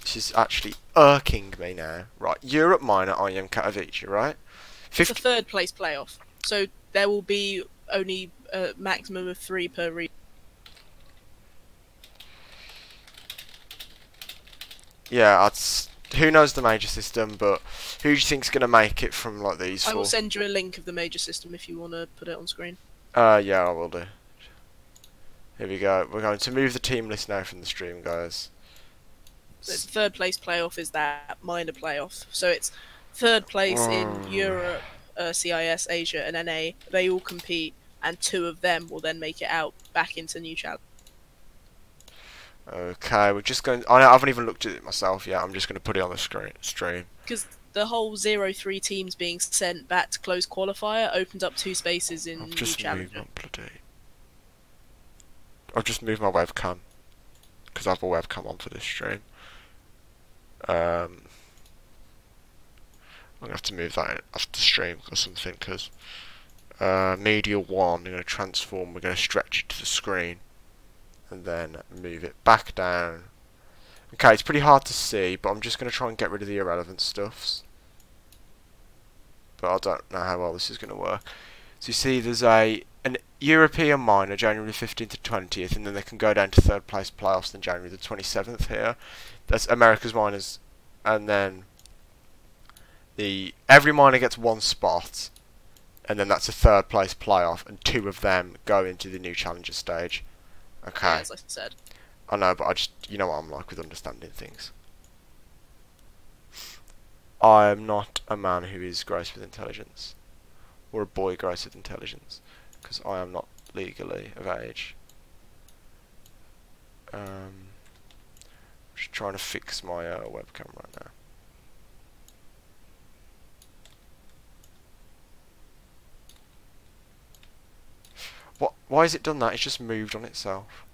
This is actually irking me now. Right. Europe minor IEM Katowice, right? It's a 3rd place playoff. So there will be only a maximum of 3 per region. Yeah, who knows the major system, but who do you think's going to make it from like these 4? I will send you a link of the major system if you want to put it on screen. Yeah, I will do. Here we go. We're going to move the team list now from the stream, guys. So it's 3rd place playoff is that minor playoff. So it's 3rd place in Europe, CIS, Asia, and NA. They all compete, and 2 of them will then make it out back into new challenge. Okay, we're just going. I haven't even looked at it myself yet. I'm just going to put it on the stream. Because the whole 0-3 teams being sent back to close qualifier opened up 2 spaces in new challenge. I've just moved my webcam because I have a webcam on for this stream. I'm gonna have to move that off the stream or something because media 1. I'm gonna transform. We're gonna stretch it to the screen. And then move it back down. Okay, it's pretty hard to see, but I'm just going to try and get rid of the irrelevant stuffs. But I don't know how well this is going to work. So you see there's an European minor, January 15th to 20th, and then they can go down to 3rd place playoffs on January the 27th here. That's America's minors. And then every minor gets 1 spot, and then that's a 3rd place playoff, and 2 of them go into the new challenger stage. Okay. Yeah, as I said. I know, but you know what I'm like with understanding things. I am not a man who is gross with intelligence, or a boy gross with intelligence, because I am not legally of age. Just trying to fix my webcam right now. Why has it done that? It's just moved on itself.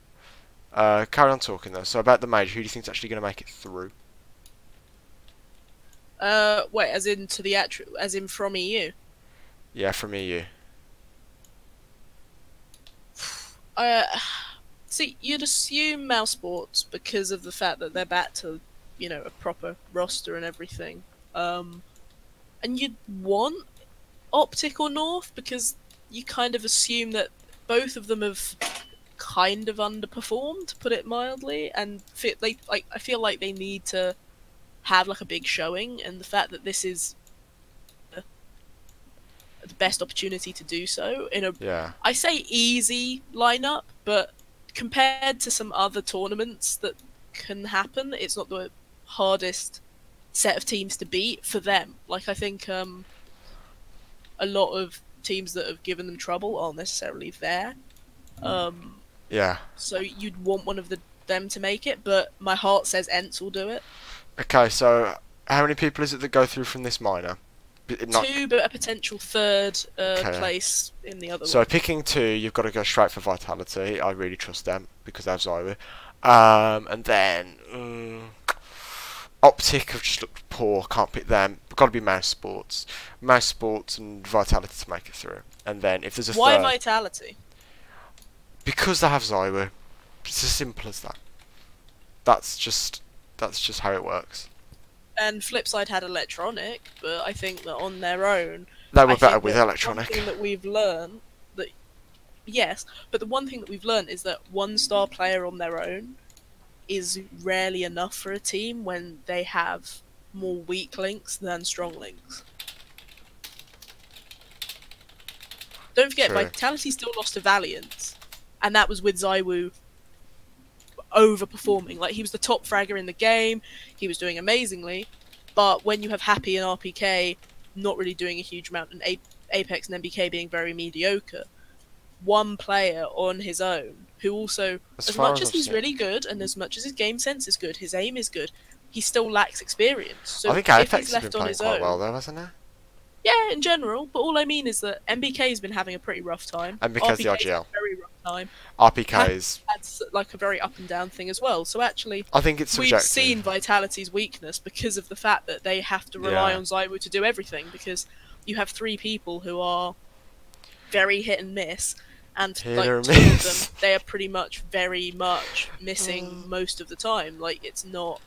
Carry on talking though. So about the major, who do you think's actually going to make it through? Wait, as in to the actual, as in from EU? Yeah, from EU. See, you'd assume Mousesports because of the fact that they're back to, a proper roster and everything. And you'd want Optic or North because you kind of assume that both of them have kind of underperformed, to put it mildly, and I feel like they need to have like a big showing, and the fact that this is the best opportunity to do so in a I say easy lineup, but compared to some other tournaments that can happen, it's not the hardest set of teams to beat for them. Like, I think a lot of teams that have given them trouble aren't necessarily there. Yeah. So you'd want one of them to make it, but my heart says Ents will do it. Okay, so how many people is it that go through from this minor? Not... 2, but a potential third Okay. place in the other So one. picking 2, you've got to go straight for Vitality. I really trust them because they have Zyra. And then Optic have just looked poor. Can't pick them. Got to be Mouse Sports. Mouse Sports and Vitality to make it through. And then if there's a Why third, Vitality? because they have Zyra. It's as simple as that. That's just how it works. And Flipside had Electronic, but I think that on their own, They were I better think with that Electronic. One thing that we've learned that yes, but the one thing that we've learned is that 1-star player on their own is rarely enough for a team when they have more weak links than strong links. Don't forget, True. Vitality still lost to Valiant, and that was with Zywoo overperforming. Like, he was the top fragger in the game, he was doing amazingly, but when you have Happy and RPK not really doing a huge amount, and Apex and MBK being very mediocre, one player on his own, who also, as much as he's really good, and as much as his game sense is good, his aim is good, he still lacks experience. So I think if Apex he's has left been on playing his quite own, well though, hasn't he? yeah, in general, but all I mean is that MBK's been having a pretty rough time. And because the RPK's RGL. had a very rough time. RPK is... That's like a very up and down thing as well. So actually, I think it's we've subjective. seen Vitality's weakness because of the fact that they have to rely Yeah. on Zywoo to do everything, because you have 3 people who are very hit and miss, and Hit like or 2 of miss. them, they are pretty much very much missing most of the time. Like, it's not...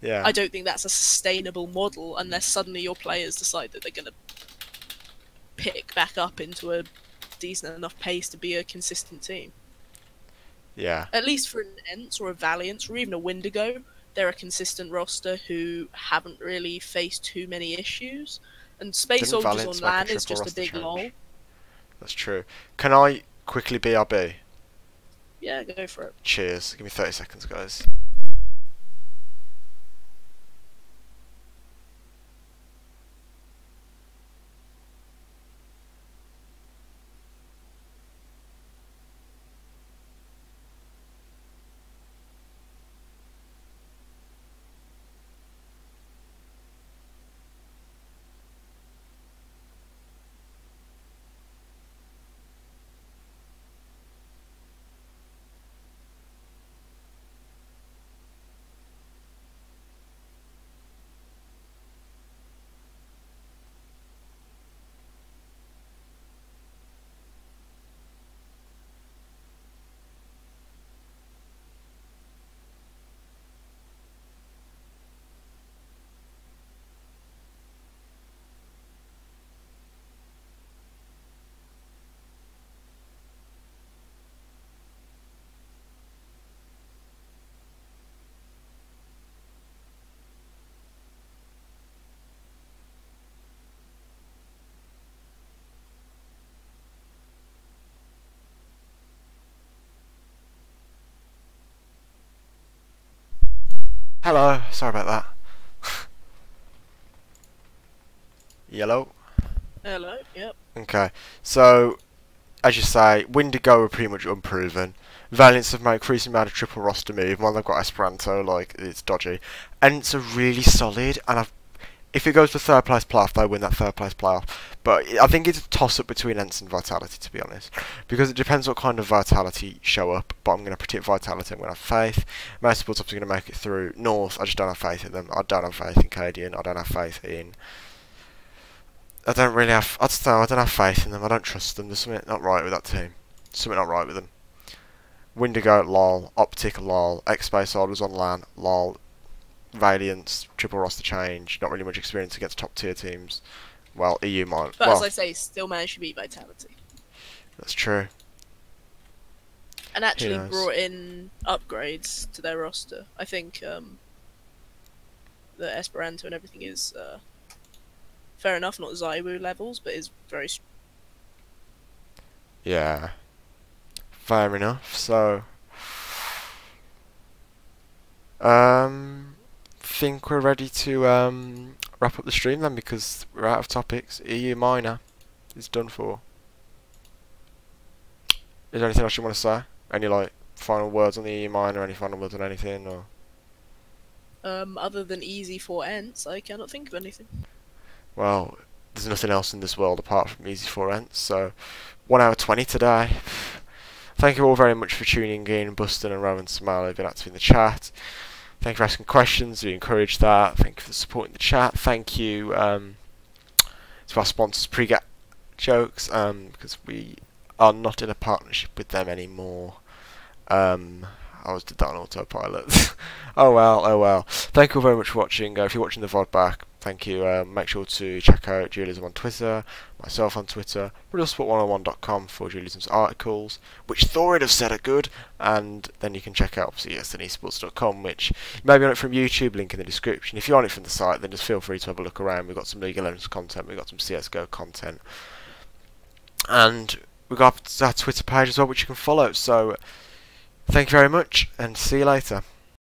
Yeah. I don't think that's a sustainable model unless suddenly your players decide that they're going to pick back up into a decent enough pace to be a consistent team. Yeah. At least for an Ents or a Valiant or even a Wendigo, they're a consistent roster who haven't really faced too many issues. And Space Didn't Soldiers Valiants on make a LAN is triple just a roster big change? lol. That's true. Can I quickly BRB? Yeah, go for it. Cheers. Give me 30 seconds, guys. Hello. Sorry about that. Yellow. Hello, yep. Okay. So, as you say, Wendigo are pretty much unproven. Valiants have made increasing amount of triple roster move. While they've got Esperanto, like, it's dodgy. And it's a really solid, and if it goes to third place playoff, they win that third place playoff. But I think it's a toss up between Ents and Vitality, to be honest, because it depends what kind of Vitality show up. But I'm going to predict Vitality. I'm going to have faith. Most Sports obviously going to make it through. North, I just don't have faith in them. I don't have faith in Cadian. I don't have faith in. I don't really have. I just know. I don't have faith in them. I don't trust them. There's something not right with that team. Something not right with them. Wendigo, lol. Optic, lol. X-Space Soldiers on LAN, lol. Valiants, triple roster change, not really much experience against top tier teams. Well, EU might. But Well, as I say, still managed to beat Vitality. that's true. And actually knows? brought in upgrades to their roster. I think the Esperanto and everything is fair enough, not Zywoo levels, but is very strong. Yeah. Fair enough. So, think we're ready to wrap up the stream then, because we're out of topics. EU minor is done for. Is there anything else you want to say? Any like final words on the EU minor? Any final words on anything? Or Other than easy for ents, I cannot think of anything. well, there's nothing else in this world apart from easy for ents. So 1 hour 20 today. Thank you all very much for tuning in. Buston and Rowan Smiley have been active in the chat. Thank you for asking questions. We encourage that. Thank you for supporting the chat. Thank you to our sponsors, Pre-Get Jokes, because we are not in a partnership with them anymore. I always did that on autopilot. Oh well. Thank you all very much for watching. If you're watching the VOD back, thank you. Make sure to check out Julianism on Twitter, myself on Twitter, RealSport101.com for Julianism's articles, which Thorid have said are good, and then you can check out obviously Esports.com, which you may be on it from YouTube, link in the description. If you're on it from the site, then just feel free to have a look around. We've got some League of Legends content, we've got some CSGO content, and we've got our Twitter page as well, which you can follow. So thank you very much, and see you later.